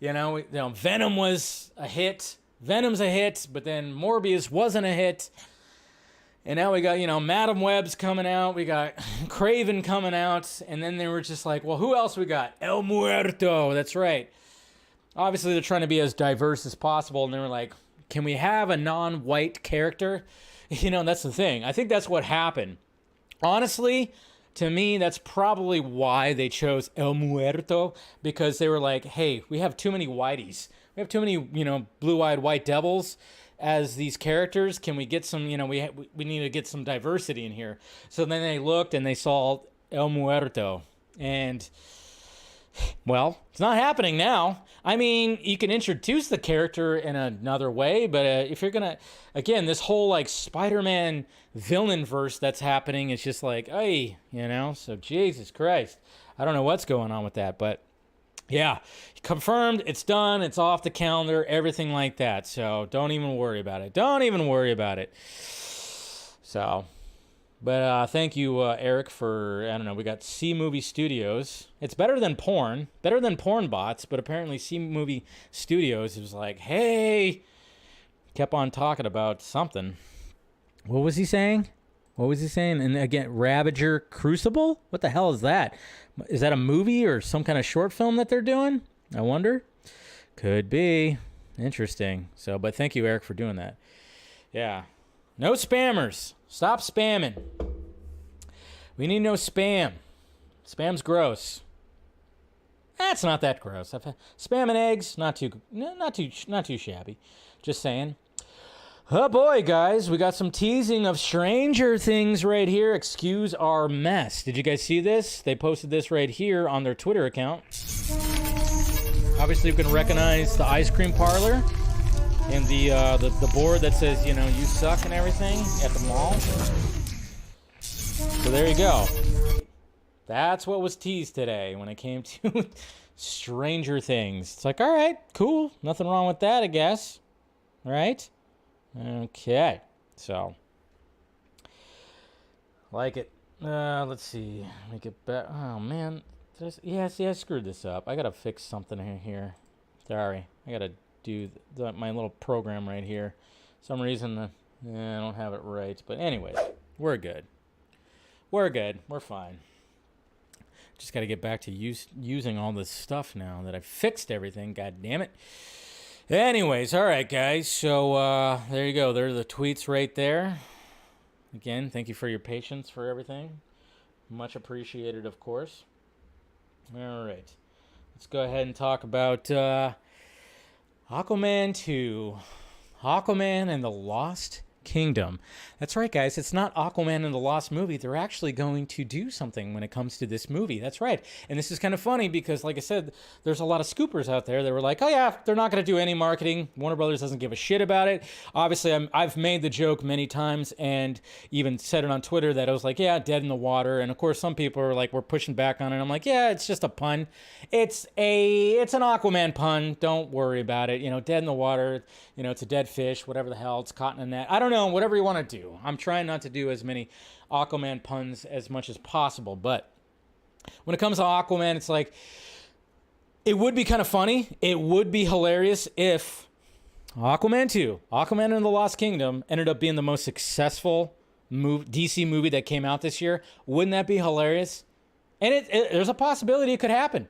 Venom was a hit. Venom's a hit, but then Morbius wasn't a hit. And now we got, Madam Web's coming out. We got Craven coming out. And then they were just like, well, who else we got? El Muerto. That's right. Obviously, they're trying to be as diverse as possible. And they were like, can we have a non-white character? That's the thing. I think that's what happened. Honestly, to me, that's probably why they chose El Muerto, because they were like, hey, we have too many whiteys. We have too many, blue-eyed white devils as these characters. Can we get some, we need to get some diversity in here. So then they looked and they saw El Muerto. And, well, it's not happening now. I mean, you can introduce the character in another way, but if you're going to, again, this whole, Spider-Man villain verse that's happening, it's just like, hey, so Jesus Christ. I don't know what's going on with that, but yeah, confirmed, it's done, it's off the calendar, everything like that. So don't even worry about it. Don't even worry about it. So, but thank you, Eric, for, I don't know, we got C Movie Studios. It's better than porn bots, but apparently C Movie Studios was like, hey, kept on talking about something. What was he saying? And again, Ravager Crucible? What the hell is that? Is that a movie or some kind of short film that they're doing? I wonder. Could be. Interesting. So, but thank you, Eric, for doing that. Yeah. No spammers. Stop spamming. We need no spam. Spam's gross. That's not that gross. Spam and eggs, not too shabby. Just saying. Oh boy, guys, we got some teasing of Stranger Things right here. Excuse our mess. Did you guys see this? They posted this right here on their Twitter account. Obviously, you can recognize the ice cream parlor and the board that says, you suck and everything at the mall. So there you go. That's what was teased today when it came to Stranger Things. It's like, all right, cool. Nothing wrong with that, I guess. Right? Okay, so like it. Let's see. Make it better. Oh man, I screwed this up. I gotta fix something in here. Sorry, I gotta do my little program right here. Some reason I don't have it right. But anyways, we're good. We're fine. Just gotta get back to using all this stuff now that I fixed everything. God damn it. Anyways, all right, guys. So there you go. There are the tweets right there. Again, thank you for your patience for everything. Much appreciated, of course. All right. Let's go ahead and talk about Aquaman 2. Aquaman and the Lost Kingdom. That's right, guys. It's not Aquaman and the Lost movie. They're actually going to do something when it comes to this movie. That's right. And this is kind of funny because, like I said, there's a lot of scoopers out there that were like, oh yeah, they're not going to do any marketing. Warner Brothers doesn't give a shit about it. Obviously, I've made the joke many times and even said it on Twitter that I was like, yeah, dead in the water. And of course, some people are like, we're pushing back on it. I'm like, yeah, it's just a pun. It's an Aquaman pun. Don't worry about it. You know, dead in the water. You know, it's a dead fish, whatever the hell. It's caught in a net. I don't know. Whatever you want to do. I'm trying not to do as many Aquaman puns as much as possible. But when it comes to Aquaman, it's like, it would be kind of funny. It would be hilarious if Aquaman 2, Aquaman and the Lost Kingdom, ended up being the most successful DC movie that came out this year. Wouldn't that be hilarious? And there's a possibility it could happen.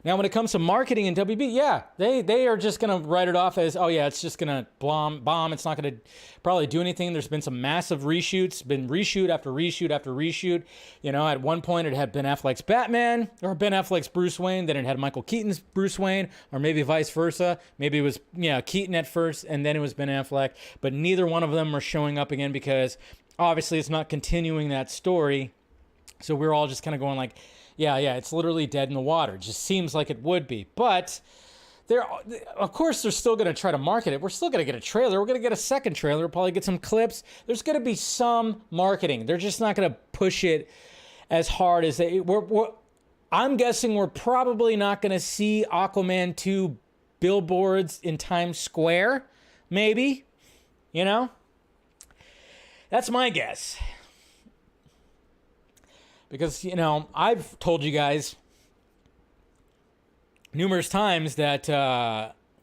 Now, when it comes to marketing and WB, yeah, they are just going to write it off as, oh, yeah, it's just going to bomb. It's not going to probably do anything. There's been some massive reshoots, been reshoot after reshoot after reshoot. You know, at one point it had Ben Affleck's Batman or Ben Affleck's Bruce Wayne. Then it had Michael Keaton's Bruce Wayne, or maybe vice versa. Maybe it was, Keaton at first and then it was Ben Affleck. But neither one of them are showing up again because obviously it's not continuing that story. So we're all just kind of going like, yeah, it's literally dead in the water. It just seems like it would be. But of course, they're still going to try to market it. We're still going to get a trailer. We're going to get a second trailer. We'll probably get some clips. There's going to be some marketing. They're just not going to push it as hard as I'm guessing we're probably not going to see Aquaman 2 billboards in Times Square. Maybe. You know? That's my guess. Because, I've told you guys numerous times that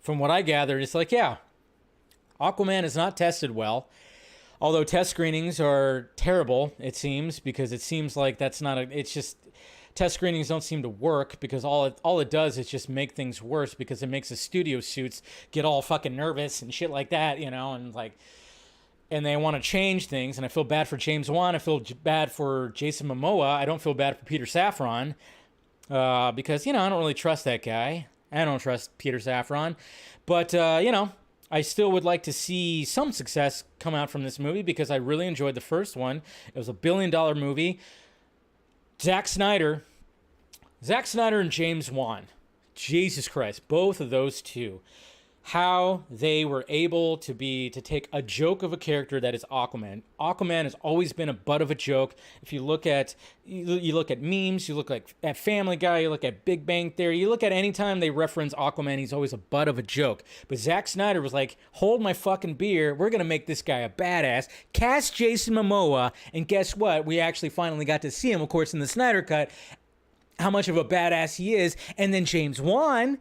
from what I gathered, it's like, yeah, Aquaman is not tested well. Although test screenings are terrible, it seems, because it seems like it's just, test screenings don't seem to work because all it does is just make things worse because it makes the studio suits get all fucking nervous and shit like that, and they want to change things, and I feel bad for James Wan. I feel bad for Jason Momoa. I don't feel bad for Peter Safran because, I don't really trust that guy. I don't trust Peter Safran. But, I still would like to see some success come out from this movie because I really enjoyed the first one. It was a $1 billion movie. Zack Snyder and James Wan. Jesus Christ, both of those two. How they were able to take a joke of a character that is Aquaman. Aquaman has always been a butt of a joke. If you look at memes, you look at Family Guy, you look at Big Bang Theory, you look at any time they reference Aquaman, he's always a butt of a joke. But Zack Snyder was like, hold my fucking beer, we're gonna make this guy a badass. Cast Jason Momoa, and guess what? We actually finally got to see him, of course, in the Snyder Cut, how much of a badass he is. And then James Wan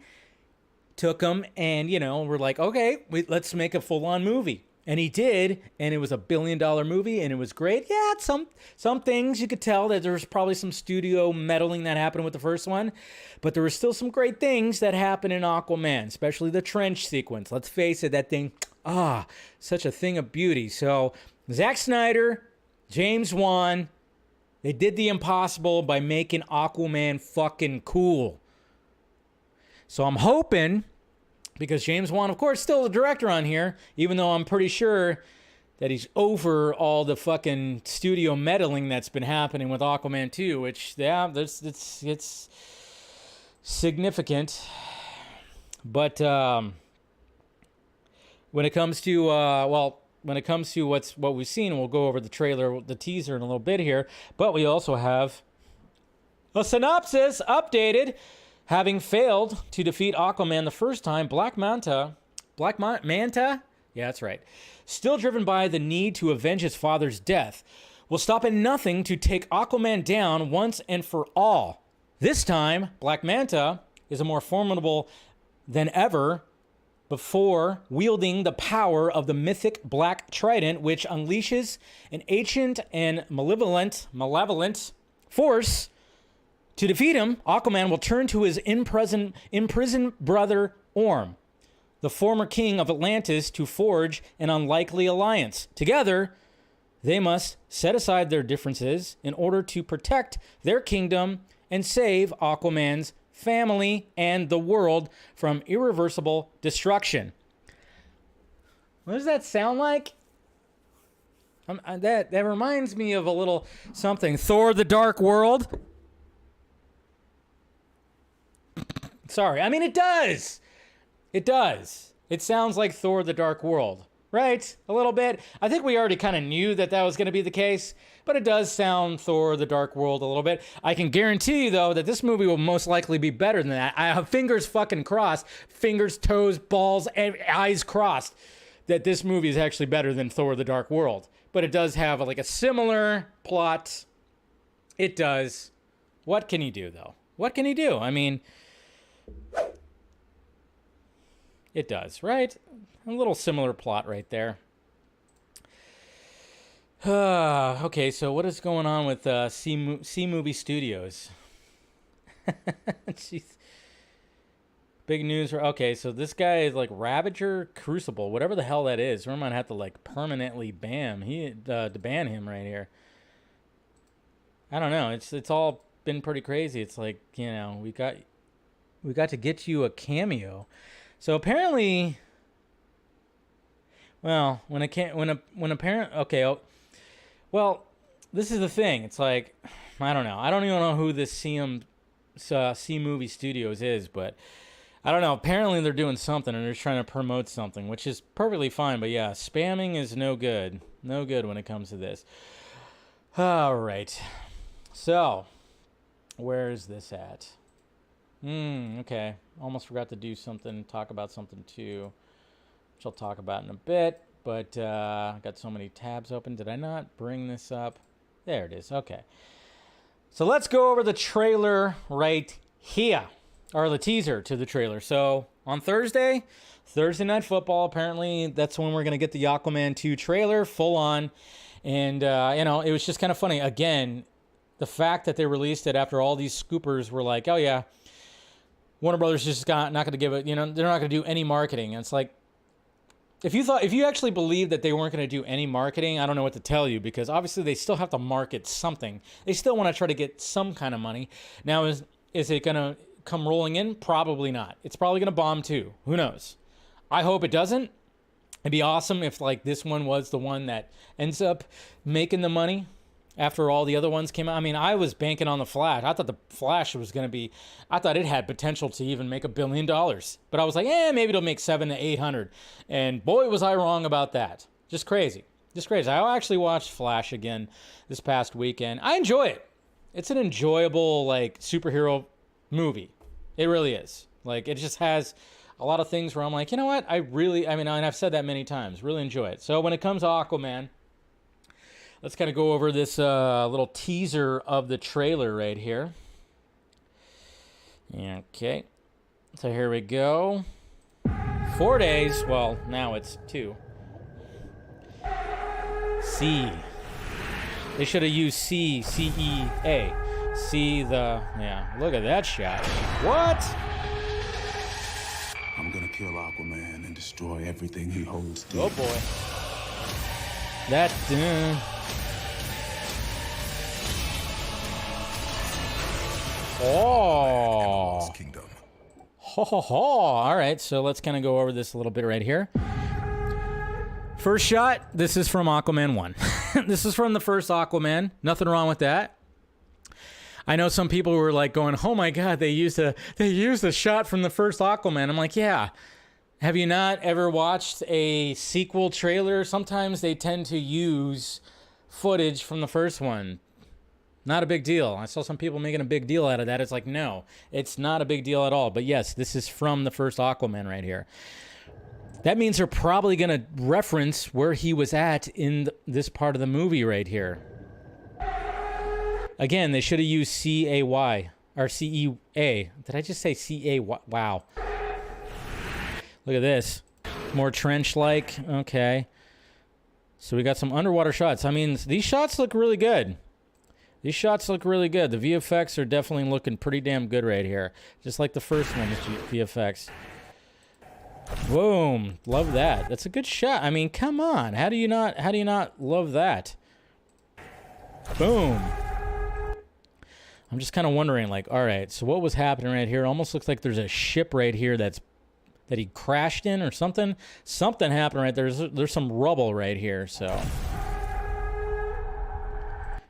took him and, we're like, okay, let's make a full-on movie. And he did, and it was a $1 billion movie, and it was great. Yeah, some things you could tell that there was probably some studio meddling that happened with the first one, but there were still some great things that happened in Aquaman, especially the trench sequence. Let's face it, that thing, such a thing of beauty. So Zack Snyder, James Wan, they did the impossible by making Aquaman fucking cool. So I'm hoping, because James Wan, of course, still the director on here, even though I'm pretty sure that he's over all the fucking studio meddling that's been happening with Aquaman 2, which, yeah, it's significant. But when it comes to, what we've seen, we'll go over the trailer, the teaser in a little bit here, but we also have a synopsis updated. Having failed to defeat Aquaman the first time, Black Manta, yeah, that's right, still driven by the need to avenge his father's death, will stop at nothing to take Aquaman down once and for all. This time, Black Manta is more formidable than ever before, wielding the power of the mythic Black Trident, which unleashes an ancient and malevolent force. To defeat him, Aquaman will turn to his imprisoned brother Orm, the former king of Atlantis, to forge an unlikely alliance. Together, they must set aside their differences in order to protect their kingdom and save Aquaman's family and the world from irreversible destruction. What does that sound like? That reminds me of a little something. Thor: The Dark World. Sorry. I mean, it does. It does. It sounds like Thor: The Dark World. Right? A little bit. I think we already kind of knew that was going to be the case, but it does sound Thor: The Dark World a little bit. I can guarantee you, though, that this movie will most likely be better than that. I have fingers fucking crossed, fingers, toes, balls, and eyes crossed, that this movie is actually better than Thor: The Dark World. But it does have like a similar plot. It does. What can he do, though? What can he do? I mean, it does, right? A little similar plot right there. Okay, so what is going on with C Movie Studios? Jeez. Big news. Okay, so this guy is like Ravager Crucible, whatever the hell that is. We might have to like permanently ban him right here. I don't know. It's all been pretty crazy. It's like, you know, we got to get you a cameo. So apparently, well, when a parent, okay, well, this is the thing. It's like, I don't know. I don't even know who this C Movie Studios is, but I don't know. Apparently they're doing something and they're trying to promote something, which is perfectly fine. But yeah, spamming is no good. No good when it comes to this. All right. So, where is this at? Okay. Almost forgot to do something, talk about something too, which I'll talk about in a bit. But I got so many tabs open. Did I not bring this up? There it is. Okay. So let's go over the trailer right here. Or the teaser to the trailer. So on Thursday Night Football, apparently that's when we're going to get the Aquaman 2 trailer full on. And, you know, it was just kind of funny. Again, the fact that they released it after all these scoopers were like, oh yeah, Warner Brothers just not going to give it, you know, they're not going to do any marketing. And it's like, if you actually believe that they weren't going to do any marketing, I don't know what to tell you, because obviously they still have to market something. They still want to try to get some kind of money. Now, is it going to come rolling in? Probably not. It's probably going to bomb too. Who knows? I hope it doesn't. It'd be awesome if like this one was the one that ends up making the money after all the other ones came out. I mean, I was banking on the Flash. I thought the Flash was going to be, I thought it had potential to even make $1 billion. But I was like, maybe it'll make 700 to 800. And boy, was I wrong about that. Just crazy. Just crazy. I actually watched Flash again this past weekend. I enjoy it. It's an enjoyable like superhero movie. It really is. Like, it just has a lot of things where I'm like, you know what? I mean, and I've said that many times, really enjoy it. So when it comes to Aquaman, let's kind of go over this little teaser of the trailer right here. Okay. So here we go. 4 days. Well, now it's 2. C. They should have used C-E-A. See the, yeah, look at that shot. What? I'm gonna kill Aquaman and destroy everything he holds dear. Oh boy. That, oh. Kingdom. Ho ho ho. All right, so let's kind of go over this a little bit right here. First shot, this is from Aquaman 1. This is from the first Aquaman. Nothing wrong with that. I know some people were like going, oh my God, they used a shot from the first Aquaman. I'm like, yeah. Have you not ever watched a sequel trailer? Sometimes they tend to use footage from the first one. Not a big deal. I saw some people making a big deal out of that. It's like, no, it's not a big deal at all. But yes, this is from the first Aquaman right here. That means they're probably going to reference where he was at in this part of the movie right here. Again, they should have used C-A-Y or C-E-A. Did I just say C-A-Y? Wow. Look at this. More trench-like. Okay. So we got some underwater shots. I mean, these shots look really good. These shots look really good. The VFX are definitely looking pretty damn good right here. Just like the first one with VFX. Boom. Love that. That's a good shot. I mean, come on. How do you not love that? Boom. I'm just kind of wondering, like, all right, so what was happening right here? Almost looks like there's a ship right here that's that he crashed in or something. Something happened right there. There's some rubble right here, so.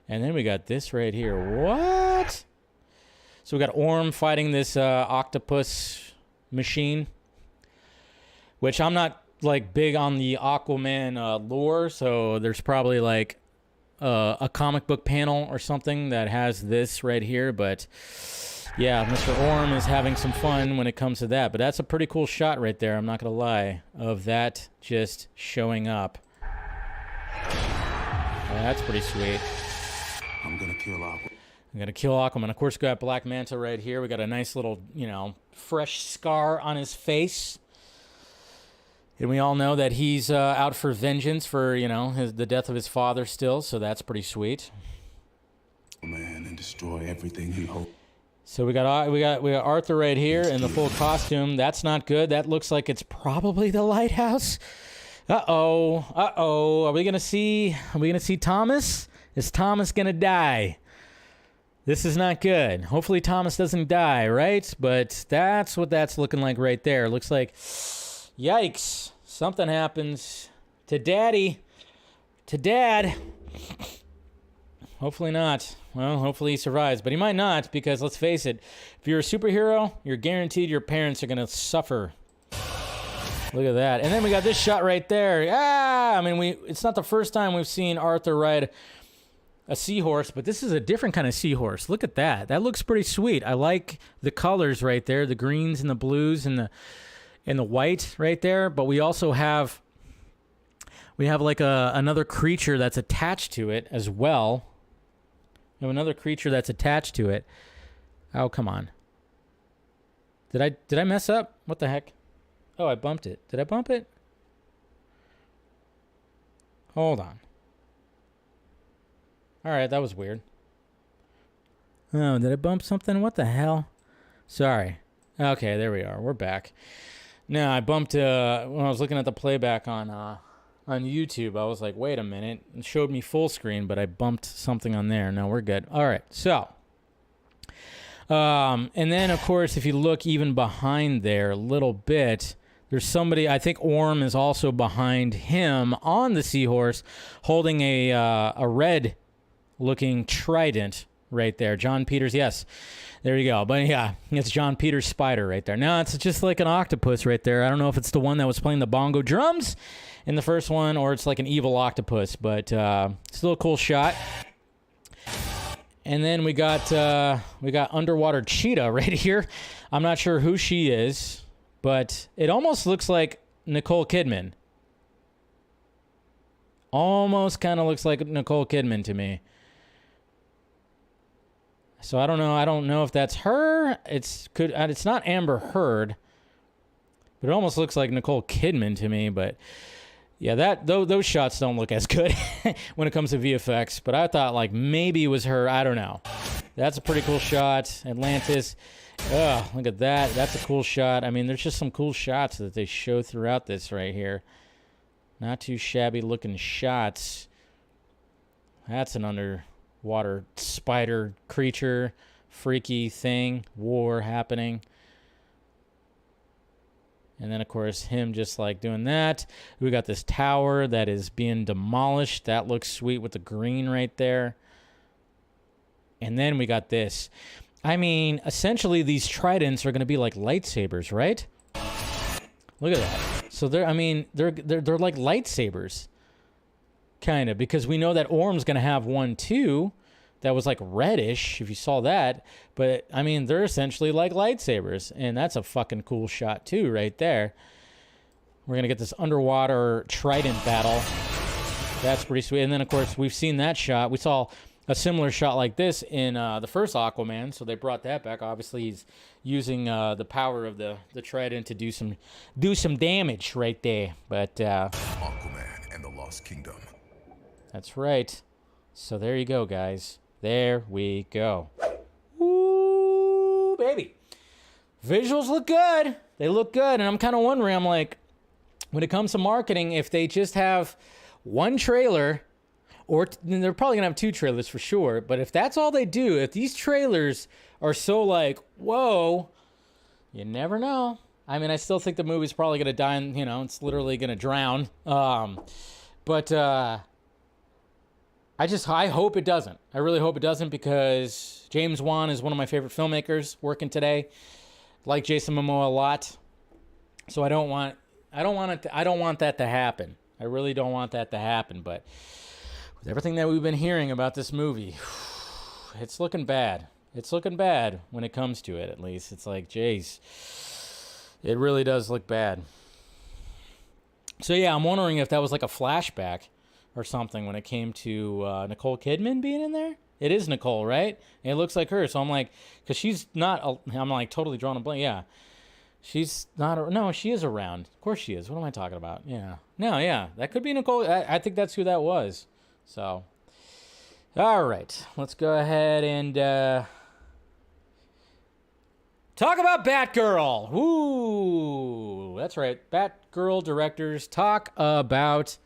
And then we got this right here. What? So we got Orm fighting this octopus machine, which I'm not like big on the Aquaman lore, so there's probably like a comic book panel or something that has this right here, but yeah, Mr. Orm is having some fun when it comes to that. But that's a pretty cool shot right there, I'm not gonna lie, of that just showing up. Yeah, that's pretty sweet. I'm gonna kill Aquaman. I'm gonna kill Aquaman. Of course, we got Black Manta right here. We got a nice little, you know, fresh scar on his face. And we all know that he's out for vengeance for, you know, the death of his father still, so that's pretty sweet. Man, and destroy everything he holds. So we got Arthur right here in the full costume. That's not good. That looks like it's probably the lighthouse. Uh-oh. Are we gonna see Thomas? Is Thomas gonna die? This is not good. Hopefully Thomas doesn't die, right? But that's what that's looking like right there. Looks like, yikes, something happens to Daddy, to Dad. Hopefully not. Well, hopefully he survives, but he might not, because let's face it, if you're a superhero, you're guaranteed your parents are going to suffer. Look at that. And then we got this shot right there. I mean, it's not the first time we've seen Arthur ride a seahorse, but this is a different kind of seahorse. Look at that. That looks pretty sweet. I like the colors right there, the greens and the blues and the white right there. But we also have like another creature that's attached to it as well. We have another creature that's attached to it. Oh, come on. Did I mess up? What the heck? Oh, I bumped it. Did I bump it? Hold on. All right, that was weird. Oh, did I bump something? What the hell? Sorry. Okay, there we are. We're back. No, I bumped when I was looking at the playback on YouTube. I was like, wait a minute. It showed me full screen, but I bumped something on there. No, we're good. All right, so. And then, of course, if you look even behind there a little bit, there's somebody, I think Orm is also behind him on the seahorse holding a red-looking trident right there. John Peters, yes. There you go. But yeah, it's John Peters' spider right there. Now, it's just like an octopus right there. I don't know if it's the one that was playing the bongo drums in the first one or it's like an evil octopus, but still a cool shot. And then we got underwater cheetah right here. I'm not sure who she is, but it almost looks like Nicole Kidman. Almost kind of looks like Nicole Kidman to me. So I don't know. I don't know if that's her. It's not Amber Heard, but it almost looks like Nicole Kidman to me. But yeah, those shots don't look as good when it comes to VFX. But I thought like maybe it was her. I don't know. That's a pretty cool shot. Atlantis. Oh, look at that. That's a cool shot. I mean, there's just some cool shots that they show throughout this right here. Not too shabby looking shots. That's an underwater spider creature, freaky thing, war happening. And then, of course, him just like doing that. We got this tower that is being demolished. That looks sweet with the green right there. And then we got this. I mean, essentially, these tridents are going to be like lightsabers, right? Look at that. So they're like lightsabers, kind of, because we know that Orm's going to have one too, that was like reddish, if you saw that. But I mean, they're essentially like lightsabers, and that's a fucking cool shot too, right there. We're going to get this underwater trident battle. That's pretty sweet. And then, of course, we've seen that shot. We saw a similar shot like this in the first Aquaman, so they brought that back. Obviously, he's using the power of the trident to do some damage right there. But Aquaman and the Lost Kingdom. That's right. So there you go, guys. There we go. Ooh, baby. Visuals look good. They look good, and I'm kind of wondering, I'm like, when it comes to marketing, if they just have one trailer, or they're probably going to have two trailers for sure, but if that's all they do, if these trailers are so like, whoa, you never know. I mean, I still think the movie's probably going to die and, it's literally going to drown. But I hope it doesn't. I really hope it doesn't, because James Wan is one of my favorite filmmakers working today. Like Jason Momoa a lot. So I don't want that to happen. I really don't want that to happen, but with everything that we've been hearing about this movie, it's looking bad. It's looking bad when it comes to it, at least. It's like, jeez, it really does look bad. So yeah, I'm wondering if that was like a flashback or something when it came to Nicole Kidman being in there. It is Nicole, right? And it looks like her. So I'm like, because she's not, I'm like totally drawing a blank. Yeah. She's not, no, she is around. Of course she is. What am I talking about? Yeah. No, yeah. That could be Nicole. I think that's who that was. So, all right. Let's go ahead and talk about Batgirl. Woo! That's right. Batgirl directors talk about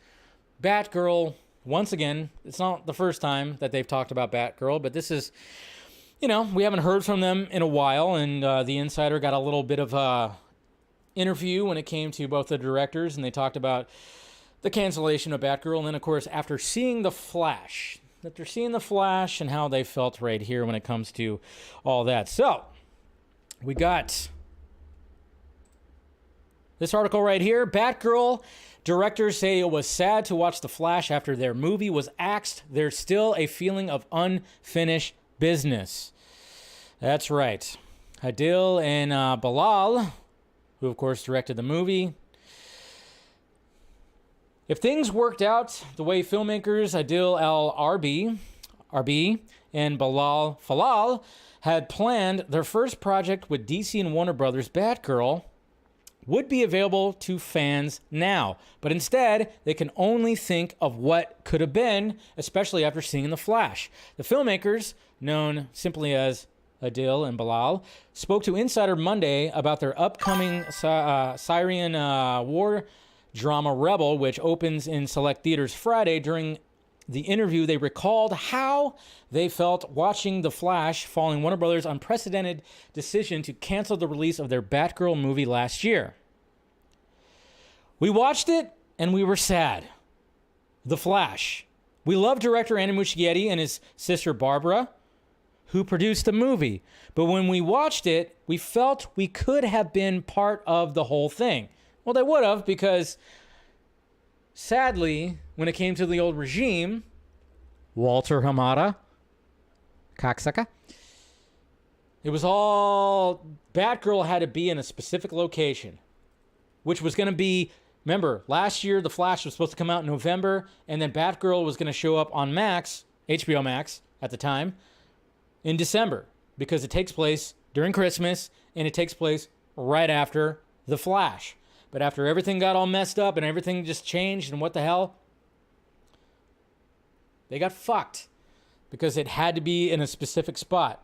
Batgirl once again. It's not the first time that they've talked about Batgirl, but this is, we haven't heard from them in a while, and the Insider got a little bit of a interview when it came to both the directors, and they talked about the cancellation of Batgirl, and then, of course, after seeing The Flash, and how they felt right here when it comes to all that. So, we got this article right here. Batgirl directors say it was sad to watch The Flash after their movie was axed. There's still a feeling of unfinished business. That's right. Adil and Bilal, who of course directed the movie. If things worked out the way filmmakers Adil Al-Arbi and Bilal Falal had planned, their first project with DC and Warner Brothers, Batgirl, would be available to fans now. But instead, they can only think of what could have been, especially after seeing The Flash. The filmmakers, known simply as Adil and Bilal, spoke to Insider Monday about their upcoming Syrian war drama Rebel, which opens in select theaters Friday. During the interview, they recalled how they felt watching The Flash following Warner Brothers' unprecedented decision to cancel the release of their Batgirl movie last year. We watched it and we were sad. The Flash. We love director Andy Muschietti and his sister Barbara, who produced the movie. But when we watched it, we felt we could have been part of the whole thing. Well, they would have, because sadly, when it came to the old regime, Walter Hamada, cocksucker, it was all, Batgirl had to be in a specific location, which was going to be, remember, last year The Flash was supposed to come out in November, and then Batgirl was going to show up on Max, HBO Max at the time, in December, because it takes place during Christmas, and it takes place right after The Flash. But after everything got all messed up and everything just changed, and what the hell? They got fucked because it had to be in a specific spot.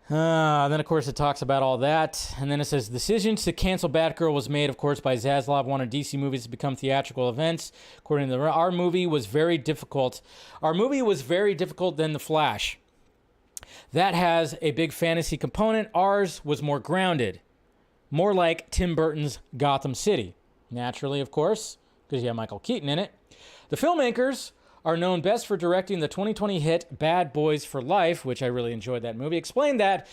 Then, of course, it talks about all that. And then it says, decision to cancel Batgirl was made, of course, by Zaslav, wanted DC movies to become theatrical events. According to our movie was very difficult. Our movie was very difficult than The Flash. That has a big fantasy component. Ours was more grounded. More like Tim Burton's Gotham City. Naturally, of course, because you have Michael Keaton in it. The filmmakers are known best for directing the 2020 hit Bad Boys for Life, which I really enjoyed that movie, explained that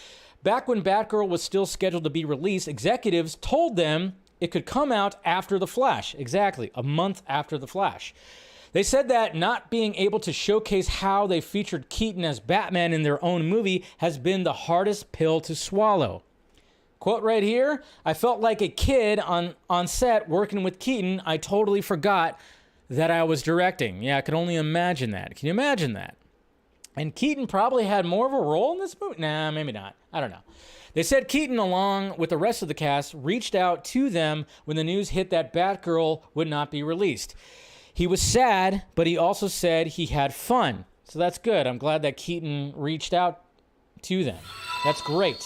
back when Batgirl was still scheduled to be released, executives told them it could come out after The Flash. Exactly, a month after The Flash. They said that not being able to showcase how they featured Keaton as Batman in their own movie has been the hardest pill to swallow. Quote right here, I felt like a kid on set working with Keaton. I totally forgot that I was directing. Yeah, I can only imagine that. Can you imagine that? And Keaton probably had more of a role in this movie? Nah, maybe not. I don't know. They said Keaton, along with the rest of the cast, reached out to them when the news hit that Batgirl would not be released. He was sad, but he also said he had fun. So that's good. I'm glad that Keaton reached out to them. That's great.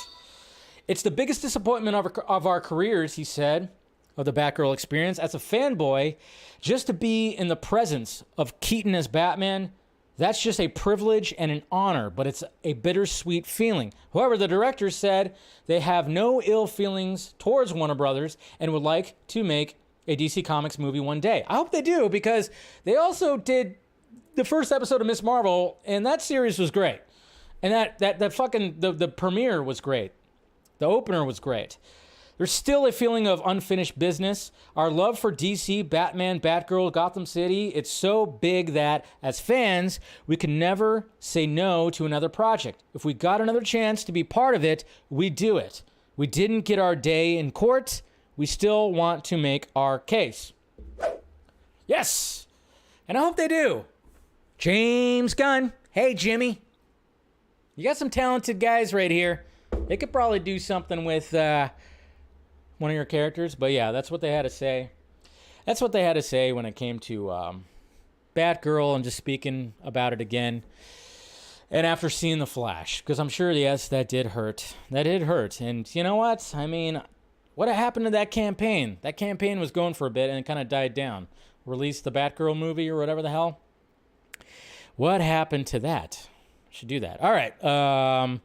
It's the biggest disappointment of our careers, he said, of the Batgirl experience. As a fanboy, just to be in the presence of Keaton as Batman That's just a privilege and an honor, but it's a bittersweet feeling. However, the directors said they have no ill feelings towards Warner Brothers and would like to make a DC Comics movie one day. I hope they do, because they also did the first episode of Miss Marvel, and that series was great. And that fucking, the premiere was great. The opener was great. There's still a feeling of unfinished business. Our love for DC, Batman, Batgirl, Gotham City, it's so big that, as fans, we can never say no to another project. If we got another chance to be part of it, we do it. We didn't get our day in court. We still want to make our case. Yes! And I hope they do. James Gunn. Hey, Jimmy. You got some talented guys right here. They could probably do something with one of your characters. But yeah, that's what they had to say. That's what they had to say when it came to Batgirl, and just speaking about it again. And after seeing The Flash, because I'm sure, yes, that did hurt. That did hurt. And you know what? I mean, what happened to that campaign? That campaign was going for a bit and it kind of died down. Released the Batgirl movie or whatever the hell. What happened to that? Should do that. All right.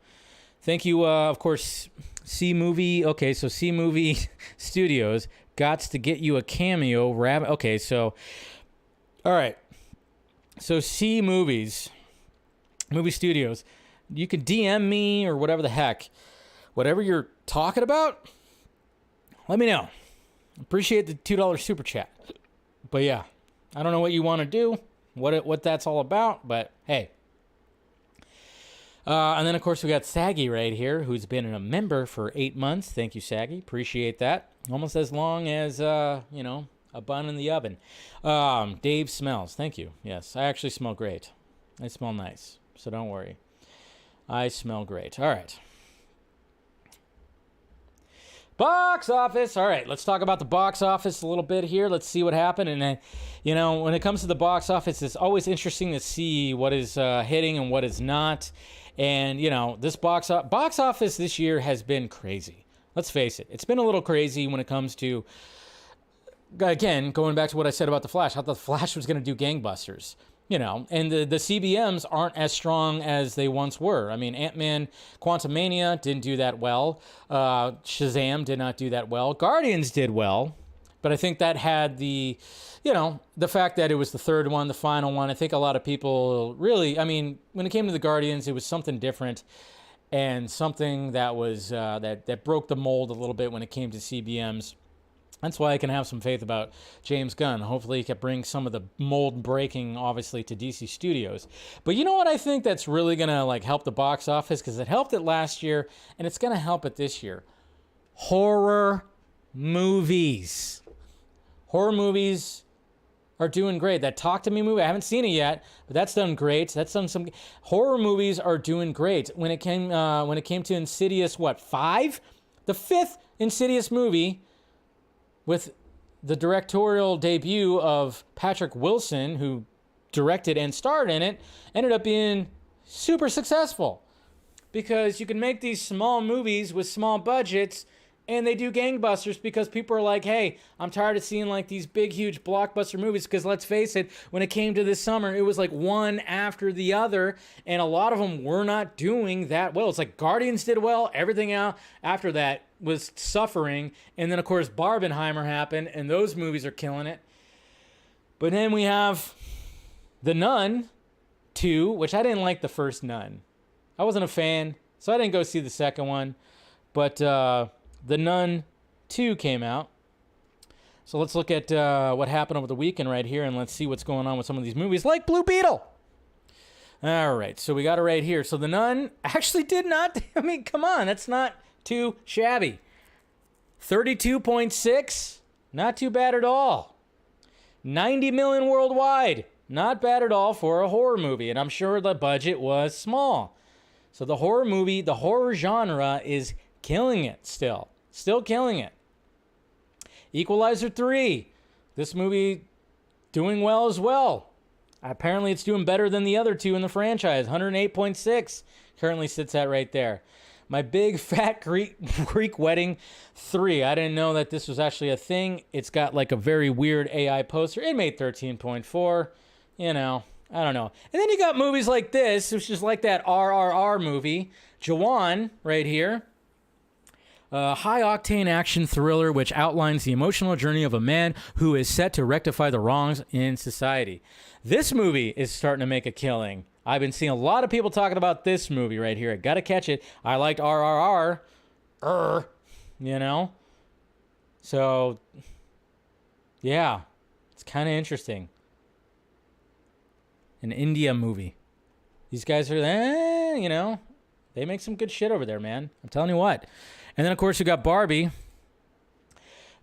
Thank you, of course, C-Movie. Okay, so C-Movie Studios got to get you a cameo. Okay, so, all right. So C-Movies, Movie Studios, you can DM me or whatever the heck. Whatever you're talking about, let me know. Appreciate the $2 super chat. But yeah, I don't know what you want to do, what that's all about, but hey. And then, of course, we got Saggy right here, who's been a member for 8 months. Thank you, Saggy. Appreciate that. Almost as long as, a bun in the oven. Dave Smells. Thank you. Yes, I actually smell great. I smell nice, so don't worry. I smell great. All right. Box office. All right, let's talk about the box office a little bit here. Let's see what happened. And, when it comes to the box office, it's always interesting to see what is hitting and what is not. And, this box office this year has been crazy. Let's face it. It's been a little crazy when it comes to, again, going back to what I said about The Flash. I thought The Flash was going to do gangbusters. And the CBMs aren't as strong as they once were. I mean, Ant-Man Quantumania didn't do that well. Shazam did not do that well. Guardians did well. But I think that had the fact that it was the third one, the final one. I think a lot of people really, when it came to the Guardians, it was something different and something that was, that broke the mold a little bit when it came to CBMs. That's why I can have some faith about James Gunn. Hopefully he can bring some of the mold breaking, obviously, to DC Studios. But you know what I think that's really going to help the box office? Because it helped it last year, and it's going to help it this year. Horror movies. Horror movies are doing great. That Talk to Me movie, I haven't seen it yet, but that's done great. That's done some. Horror movies are doing great. When it came to Insidious, 5? The 5th Insidious movie, with the directorial debut of Patrick Wilson, who directed and starred in it, ended up being super successful. Because you can make these small movies with small budgets, and they do gangbusters because people are like, hey, I'm tired of seeing these big, huge blockbuster movies. Because let's face it, when it came to this summer, it was one after the other, and a lot of them were not doing that well. It's Guardians did well, everything out after that was suffering, and then of course Barbenheimer happened, and those movies are killing it. But then we have The Nun 2, which I didn't like the first Nun. I wasn't a fan, so I didn't go see the second one. But The Nun 2 came out. So let's look at what happened over the weekend right here, and let's see what's going on with some of these movies, like Blue Beetle. All right, so we got it right here. So The Nun actually did not, come on, that's not too shabby. 32.6, not too bad at all. 90 million worldwide, not bad at all for a horror movie, and I'm sure the budget was small. So the horror genre is killing it still killing it. Equalizer 3, this movie doing well as well. Apparently it's doing better than the other two in the franchise. 108.6 currently sits at right there. My Big Fat Greek Wedding 3. I didn't know that this was actually a thing. It's got a very weird AI poster. It made 13.4. I don't know. And then you got movies like this, which is like that RRR movie, Jawan, right here. A high-octane action thriller which outlines the emotional journey of a man who is set to rectify the wrongs in society. This movie is starting to make a killing. I've been seeing a lot of people talking about this movie right here. I gotta catch it. I liked RRR. You know? So, yeah. It's kind of interesting. An India movie. These guys are, you know, they make some good shit over there, man. I'm telling you what. And then, of course, you got Barbie.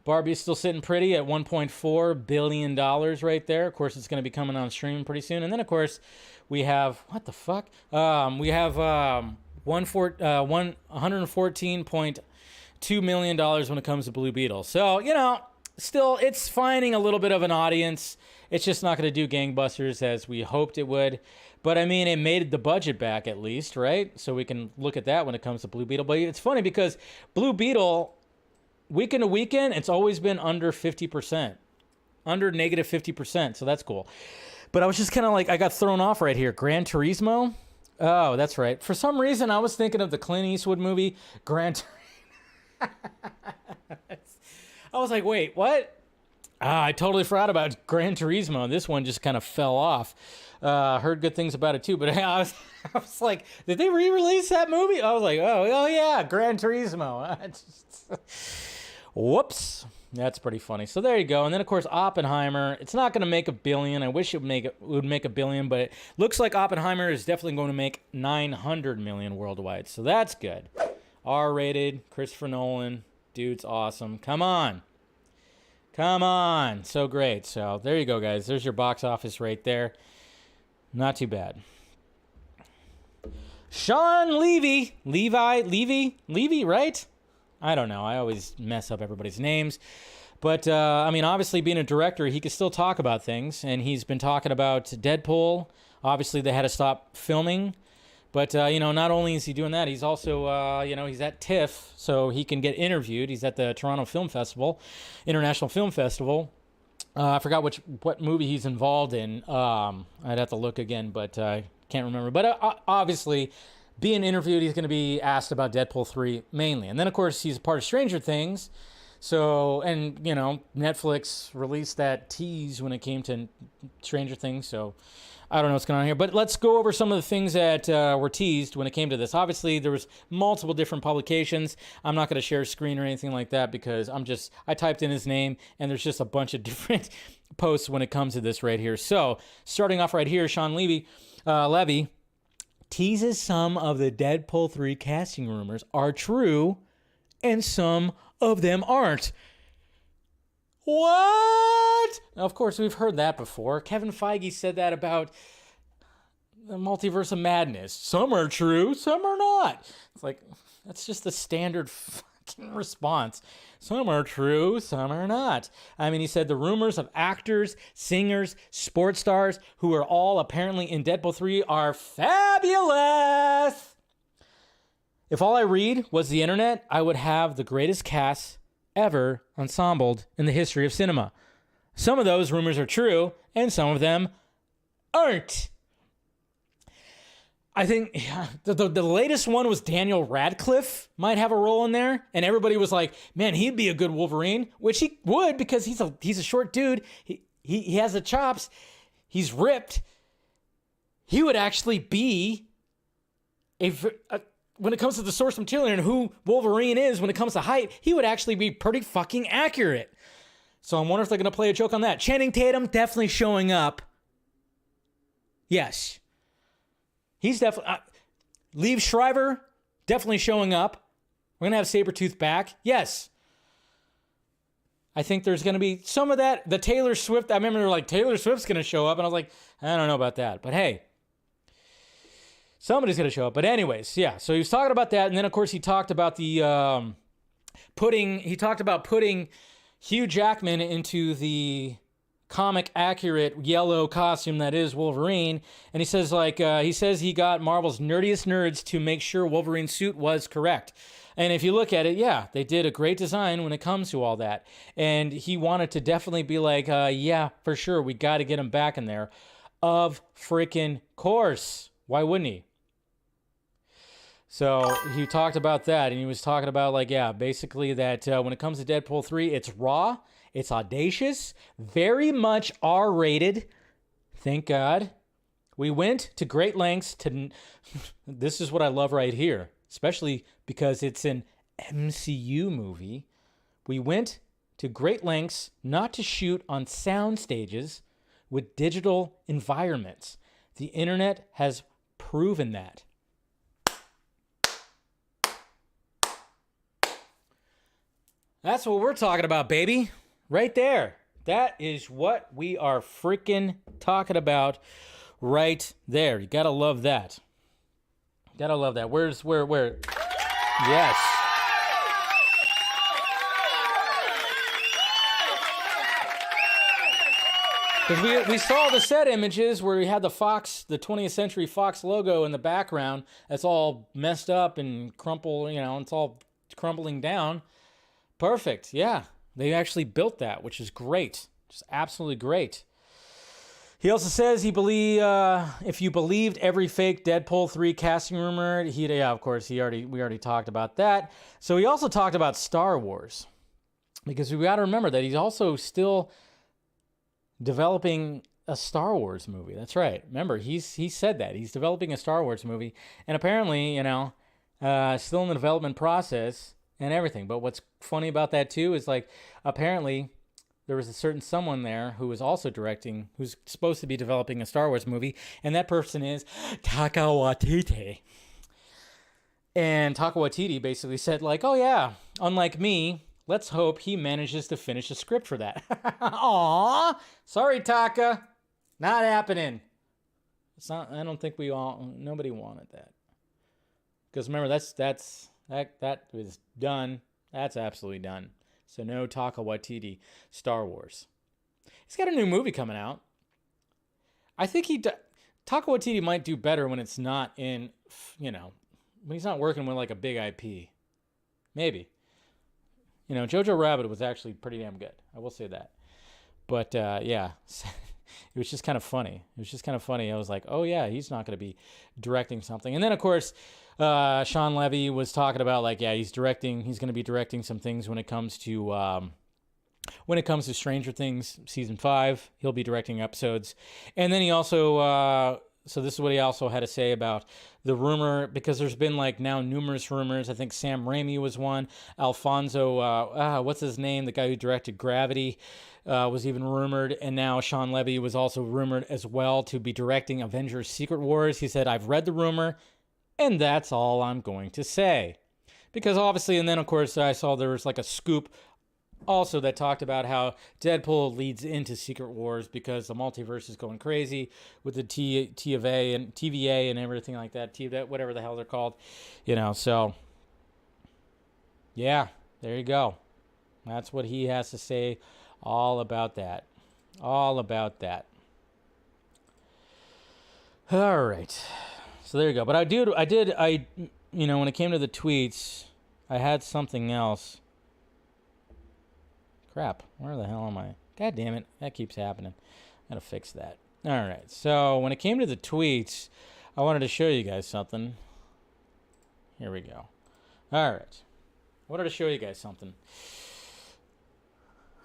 Barbie's still sitting pretty at $1.4 billion right there. Of course, it's going to be coming on stream pretty soon. And then, of course, we have, what the fuck? We have $114.2 million when it comes to Blue Beetle. So, you know, still, it's finding a little bit of an audience. It's just not going to do gangbusters as we hoped it would. But, I mean, it made the budget back at least, right? So we can look at that when it comes to Blue Beetle. But it's funny because Blue Beetle, weekend to weekend, it's always been under 50%. Under negative 50%. So that's cool. But I was just kind of like, I got thrown off right here. Gran Turismo? Oh, that's right. For some reason, I was thinking of the Clint Eastwood movie, Gran Turismo. I was like, wait, what? I totally forgot about Gran Turismo. This one just kind of fell off. Heard good things about it too, but I was like, did they re-release that movie? I was like, oh yeah, Gran Turismo. Whoops. That's pretty funny. So there you go. And then of course Oppenheimer. It's not going to make $1 billion. I wish it would make $1 billion, but it looks like Oppenheimer is definitely going to make $900 million worldwide. So that's good. R-rated. Christopher Nolan. Dude's awesome. Come on. So great. So there you go, guys. There's your box office right there. Not too bad. Shawn Levy, right? I don't know. I always mess up everybody's names. But, I mean, obviously being a director, he can still talk about things. And he's been talking about Deadpool. Obviously, they had to stop filming. But, you know, not only is he doing that, he's also, you know, he's at TIFF, so he can get interviewed. He's at the Toronto Film Festival, International Film Festival. I forgot what movie he's involved in. I'd have to look again, but I can't remember. But obviously, being interviewed, he's going to be asked about Deadpool 3 mainly. And then, of course, he's a part of Stranger Things. So, and, you know, Netflix released that tease when it came to Stranger Things. So, I don't know what's going on here. But let's go over some of the things that were teased when it came to this. Obviously, there was multiple different publications. I'm not going to share a screen or anything like that because I typed in his name, and there's just a bunch of different posts when it comes to this right here. So, starting off right here, Shawn Levy teases some of the Deadpool 3 casting rumors are true, and some of them aren't. What? Now, of course, we've heard that before. Kevin Feige said that about the Multiverse of Madness. Some are true, some are not. It's like, that's just the standard fucking response. Some are true, some are not. I mean, he said the rumors of actors, singers, sports stars who are all apparently in Deadpool 3 are fabulous. If all I read was the internet, I would have the greatest cast ever ensembled in the history of cinema. Some of those rumors are true, and some of them aren't. I think the latest one was Daniel Radcliffe might have a role in there, and everybody was like, man, he'd be a good Wolverine, which he would because he's a short dude. He has the chops. He's ripped. He would actually be when it comes to the source material and who Wolverine is when it comes to height, he would actually be pretty fucking accurate. So I'm wondering if they're going to play a joke on that. Channing Tatum definitely showing up. Yes. He's definitely... Liev Schreiber definitely showing up. We're going to have Sabretooth back. Yes. I think there's going to be some of that. The Taylor Swift... I remember they were like, Taylor Swift's going to show up. And I was like, I don't know about that. But hey... Somebody's going to show up. But anyways, yeah. So he was talking about that. And then, of course, he talked about putting Hugh Jackman into the comic accurate yellow costume that is Wolverine. And he says, he got Marvel's nerdiest nerds to make sure Wolverine's suit was correct. And if you look at it, yeah, they did a great design when it comes to all that. And he wanted to definitely be like, yeah, for sure, we got to get him back in there. Of freaking course. Why wouldn't he? So he talked about that, and he was talking about, like, yeah, basically that when it comes to Deadpool 3, it's raw, it's audacious, very much R-rated. Thank God. We went to great lengths to... This is what I love right here, especially because it's an MCU movie. We went to great lengths not to shoot on sound stages with digital environments. The internet has proven that. That's what we're talking about, baby. Right there. That is what we are freaking talking about right there. You gotta love that. Gotta love that. Where? Yes. Because we saw the set images where we had the 20th Century Fox logo in the background. That's all messed up and it's all crumbling down. Perfect. Yeah. They actually built that, which is great. Just absolutely great. He also says if you believed every fake Deadpool 3 casting rumor, of course, we already talked about that. So he also talked about Star Wars. Because we got to remember that he's also still developing a Star Wars movie. That's right. Remember, he said that. He's developing a Star Wars movie. And apparently, still in the development process and everything. But what's funny about that too is, like, apparently there was a certain someone there who was also directing, who's supposed to be developing a Star Wars movie, and that person is Taika Waititi. And Taika Waititi basically said, like, oh yeah, unlike me, let's hope he manages to finish a script for that. Aww, sorry Taika, not happening. It's not. I don't think nobody wanted that. Because remember, that was done. That's absolutely done. So no Taika Waititi Star Wars. He's got a new movie coming out. I think Taika Waititi might do better when it's not in, when he's not working with like a big IP. Maybe. Jojo Rabbit was actually pretty damn good. I will say that. But yeah, it was just kind of funny. I was like, oh yeah, he's not going to be directing something. And then of course, Shawn Levy was talking about, like, yeah, he's going to be directing some things when it comes to Stranger Things season 5. He'll be directing episodes. And then he also, so this is what he also had to say about the rumor, because there's been like now numerous rumors. I think Sam Raimi was one. Alfonso, what's his name? The guy who directed Gravity was even rumored. And now Shawn Levy was also rumored as well to be directing Avengers Secret Wars. He said, I've read the rumor, and that's all I'm going to say. Because obviously, and then of course I saw there was like a scoop also that talked about how Deadpool leads into Secret Wars because the multiverse is going crazy with the TVA and TVA and everything like that. Whatever the hell they're called. So yeah, there you go. That's what he has to say all about that. All right. So there you go. But I did, when it came to the tweets, I had something else. Crap. Where the hell am I? God damn it. That keeps happening. Gotta fix that. All right. So when it came to the tweets, I wanted to show you guys something. Here we go. All right. I wanted to show you guys something.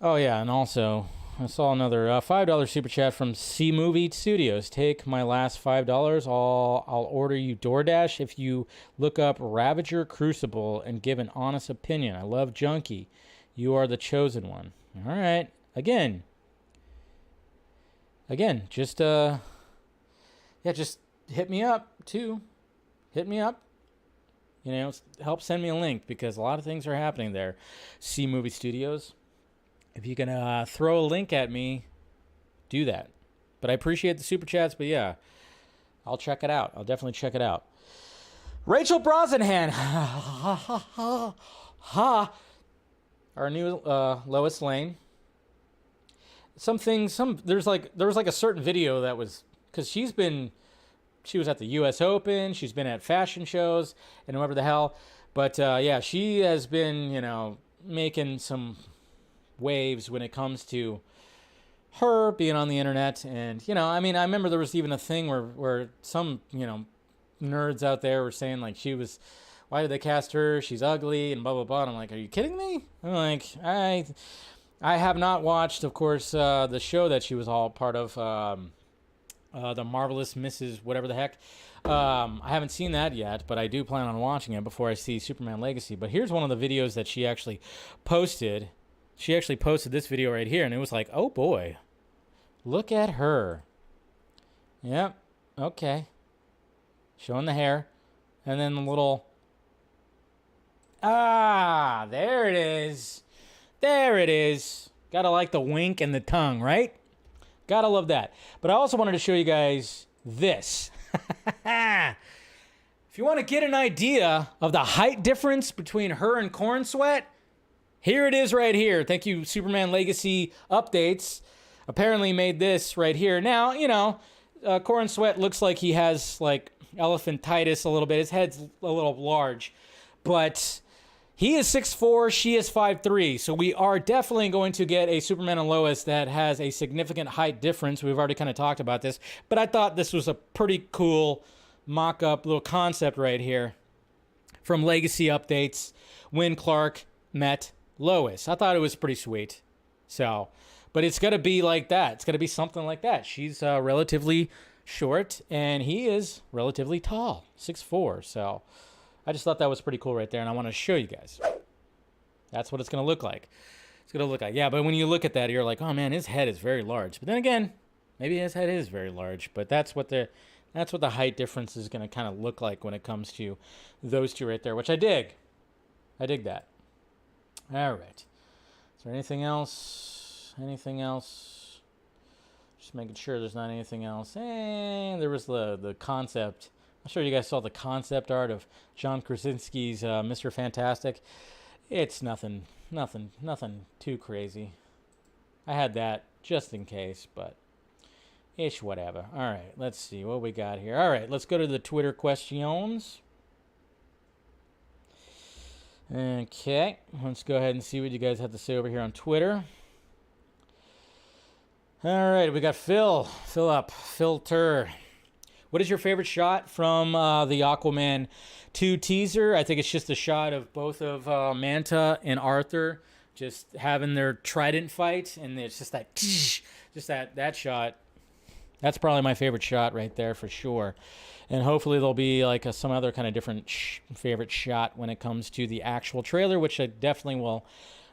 Oh, yeah. And also, I saw another $5 super chat from C Movie Studios. Take my last $5. I'll order you DoorDash if you look up Ravager Crucible and give an honest opinion. I love Junkee. You are the chosen one. All right. Again, just just hit me up too. Hit me up. Help send me a link because a lot of things are happening there. C Movie Studios. If you can throw a link at me, do that. But I appreciate the super chats. But yeah, I'll check it out. I'll definitely check it out. Rachel Brosnahan. Our new Lois Lane. There was like a certain video that was, because she was at the U.S. Open, she's been at fashion shows, and whatever the hell. But yeah, she has been, making some waves when it comes to her being on the internet. And, I remember there was even a thing where some, nerds out there were saying, like, why did they cast her? She's ugly and blah, blah, blah. And I'm like, are you kidding me? I'm like, I have not watched, of course, the show that she was all part of, the Marvelous Mrs. whatever the heck. I haven't seen that yet, but I do plan on watching it before I see Superman Legacy. But here's one of the videos that she actually posted. She actually posted this video right here, and it was like, oh boy, look at her. Yep, okay. Showing the hair, and then the little, there it is. There it is. Gotta like the wink and the tongue, right? Gotta love that. But I also wanted to show you guys this. If you want to get an idea of the height difference between her and Corn Sweat, here it is right here. Thank you, Superman Legacy Updates. Apparently made this right here. Now, Corn Sweat looks like he has, like, elephantitis a little bit. His head's a little large. But he is 6'4", she is 5'3", so we are definitely going to get a Superman and Lois that has a significant height difference. We've already kind of talked about this, but I thought this was a pretty cool mock-up little concept right here from Legacy Updates when Clark met Lois. I thought it was pretty sweet. So, but it's going to be like that. It's going to be something like that. She's relatively short, and he is relatively tall, 6'4", so I just thought that was pretty cool right there, and I want to show you guys. That's what it's going to look like. It's going to look like, yeah, but when you look at that, you're like, oh, man, his head is very large. But then again, maybe his head is very large, but that's what the height difference is going to kind of look like when it comes to those two right there, which I dig. I dig that. All right. Is there anything else? Anything else? Just making sure there's not anything else. Hey, there was the concept. I'm sure you guys saw the concept art of John Krasinski's Mr. Fantastic. It's nothing too crazy. I had that just in case, but ish whatever. All right, let's see what we got here. All right, let's go to the Twitter questions. Okay, let's go ahead and see what you guys have to say over here on Twitter. All right, we got Phil up, Filter. What is your favorite shot from the Aquaman 2 teaser? I think it's just a shot of both of Manta and Arthur just having their trident fight, and it's just that shot. That's probably my favorite shot right there for sure. And hopefully there'll be like some other kind of different favorite shot when it comes to the actual trailer, which I definitely will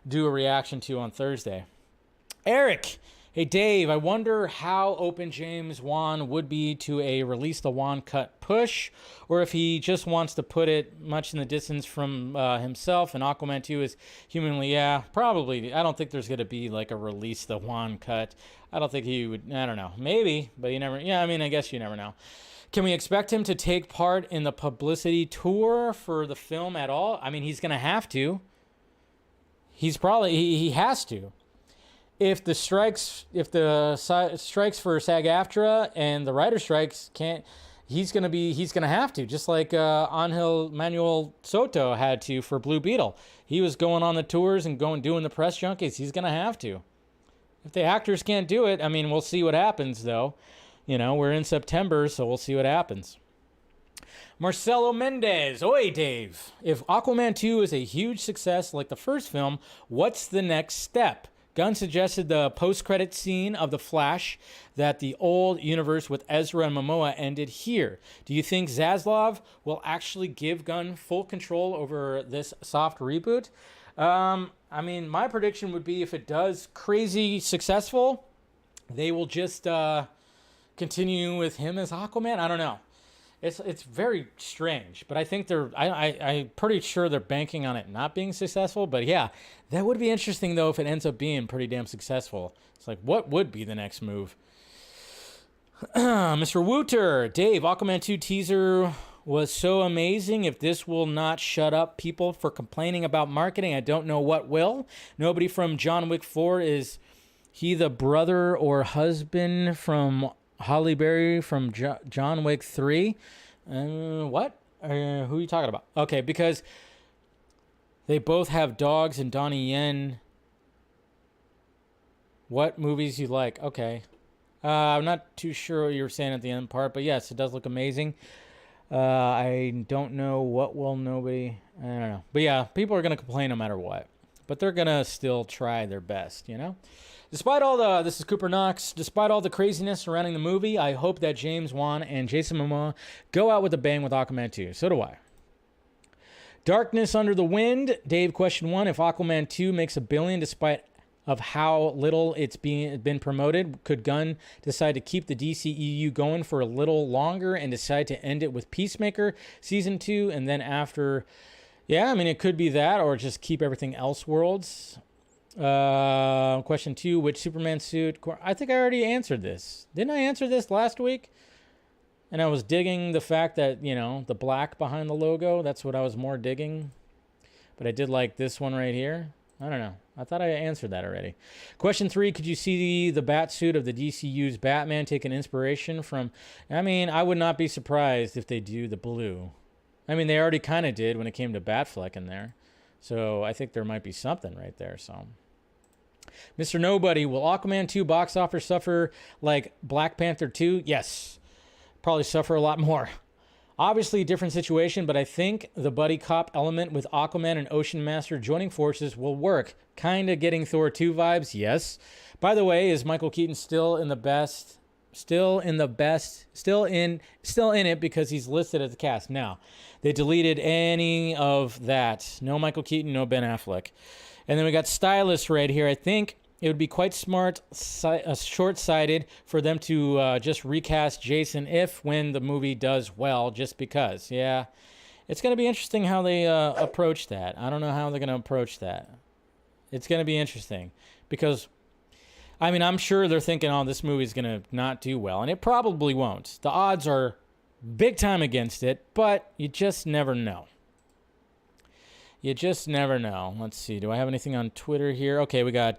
do a reaction to on Thursday. Eric. Hey, Dave, I wonder how open James Wan would be to a release the Wan cut push, or if he just wants to put it much in the distance from himself, and Aquaman 2 is humanly, probably. I don't think there's going to be like a release the Wan cut. I don't think he would, I don't know, maybe, but you never, I guess you never know. Can we expect him to take part in the publicity tour for the film at all? I mean, he's going to have to. He has to. If the strikes for SAG-AFTRA and the writer strikes can't, he's gonna have to, just like Angel Manuel Soto had to for Blue Beetle. He was going on the tours and doing the press junkies. He's gonna have to. If the actors can't do it, I mean, we'll see what happens though. We're in September, so we'll see what happens. Marcelo Mendez. Oi, Dave. If Aquaman 2 is a huge success like the first film, what's the next step? Gunn suggested the post-credit scene of The Flash, that the old universe with Ezra and Momoa ended here. Do you think Zaslav will actually give Gunn full control over this soft reboot? My prediction would be if it does crazy successful, they will just continue with him as Aquaman. I don't know. It's very strange, but I think I'm pretty sure they're banking on it not being successful. But yeah, that would be interesting though if it ends up being pretty damn successful. It's like, what would be the next move? Mr. Wooter, Dave, Aquaman 2 teaser was so amazing. If this will not shut up people for complaining about marketing, I don't know what will. Nobody from John Wick 4, is he the brother or husband from Halle Berry from John Wick 3? What? Who are you talking about? Okay, because they both have dogs, and Donnie Yen What movies you like? Okay. I'm not too sure what you were saying at the end part, but yes, it does look amazing. I don't know what will nobody... I don't know. But yeah, people are going to complain no matter what. But they're going to still try their best, you know? Despite all the... This is Cooper Knox. Despite all the craziness surrounding the movie, I hope that James Wan and Jason Momoa go out with a bang with Aquaman 2. So do I. Darkness Under the Wind. Dave, question 1. If Aquaman 2 makes $1 billion despite of how little it's been promoted, could Gunn decide to keep the DCEU going for a little longer and decide to end it with Peacemaker Season 2 and then after... Yeah, I mean, it could be that, or just keep everything else worlds. Question 2, which Superman suit? I think I already answered this. Didn't I answer this last week? And I was digging the fact that, you know, the black behind the logo, that's what I was more digging. But I did like this one right here. I don't know. I thought I answered that already. Question 3, could you see the bat suit of the DCU's Batman take an inspiration from... I mean, I would not be surprised if they do the blue. I mean, they already kind of did when it came to Batfleck in there. So I think there might be something right there. So, Mr. Nobody, will Aquaman 2 box office suffer like Black Panther 2? Yes. Probably suffer a lot more. Obviously, a different situation, but I think the buddy cop element with Aquaman and Ocean Master joining forces will work. Kind of getting Thor 2 vibes, yes. By the way, is Michael Keaton still in it because he's listed as the cast? Now, they deleted any of that. No Michael Keaton, no Ben Affleck. And then we got Stylist right here. I think it would be quite short-sighted for them to just recast Jason when the movie does well, just because. Yeah, it's going to be interesting how they approach that. I don't know how they're going to approach that. It's going to be interesting because, I mean, I'm sure they're thinking, oh, this movie's going to not do well, and it probably won't. The odds are big time against it, but you just never know. You just never know. Let's see. Do I have anything on Twitter here? Okay, we got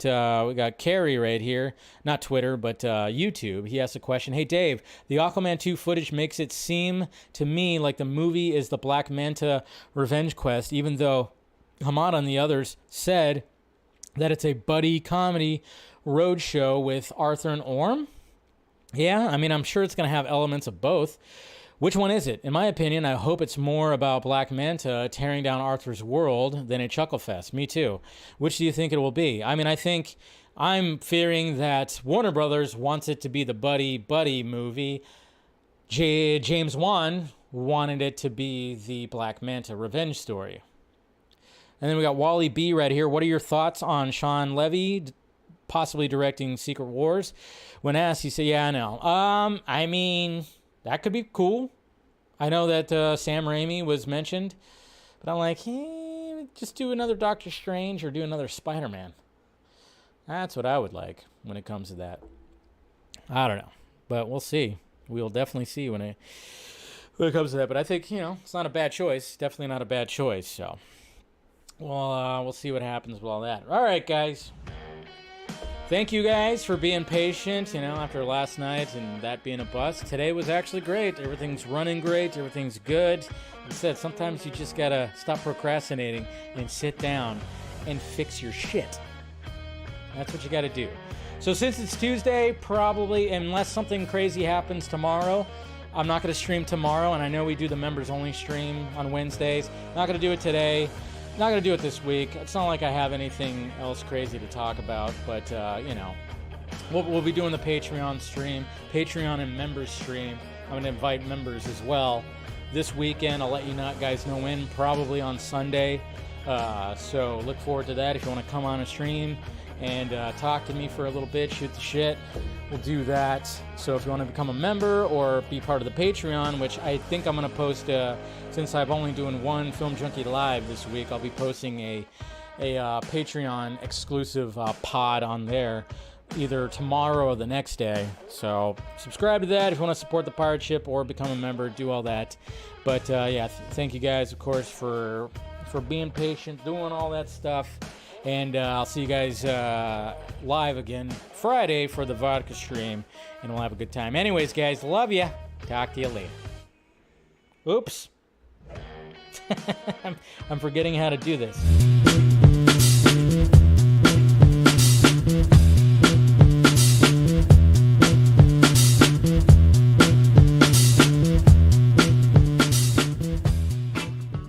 Carrie right here. Not Twitter, but YouTube. He asked a question. Hey, Dave, the Aquaman 2 footage makes it seem to me like the movie is the Black Manta revenge quest, even though Hamada and the others said that it's a buddy comedy roadshow with Arthur and Orm. Yeah, I mean, I'm sure it's going to have elements of both. Which one is it? In my opinion, I hope it's more about Black Manta tearing down Arthur's world than a Chuckle-fest. Me too. Which do you think it will be? I mean, I'm fearing that Warner Brothers wants it to be the buddy movie. James Wan wanted it to be the Black Manta revenge story. And then we got Wally B right here. What are your thoughts on Shawn Levy possibly directing Secret Wars? When asked, he said, yeah, I know. I mean... that could be cool. I know that Sam Raimi was mentioned, but I'm like, just do another Doctor Strange or do another Spider-Man. That's what I would like when it comes to that. I don't know, but we'll see. We will definitely see when it comes to that. But I think, it's not a bad choice. Definitely not a bad choice. So, we'll see what happens with all that. All right, guys. Thank you guys for being patient, after last night and that being a bust. Today was actually great. Everything's running great. Everything's good. Like I said, sometimes you just got to stop procrastinating and sit down and fix your shit. That's what you got to do. So since it's Tuesday, probably, unless something crazy happens tomorrow, I'm not going to stream tomorrow. And I know we do the members-only stream on Wednesdays. Not going to do it today. Not going to do it this week. It's not like I have anything else crazy to talk about, but, we'll be doing the Patreon stream, Patreon and members stream. I'm going to invite members as well this weekend. I'll let you guys know when, probably on Sunday. So look forward to that. If you want to come on a stream and talk to me for a little bit, shoot the shit, we'll do that. So if you want to become a member or be part of the Patreon, which I think I'm going to post, since I'm only doing one Film Junkee Live this week, I'll be posting a Patreon exclusive pod on there either tomorrow or the next day. So subscribe to that if you want to support the pirate ship or become a member, do all that. But thank you guys, of course, for being patient, doing all that stuff. And I'll see you guys live again Friday for the vodka stream, and we'll have a good time. Anyways, guys, love ya. Talk to you later. Oops. I'm forgetting how to do this.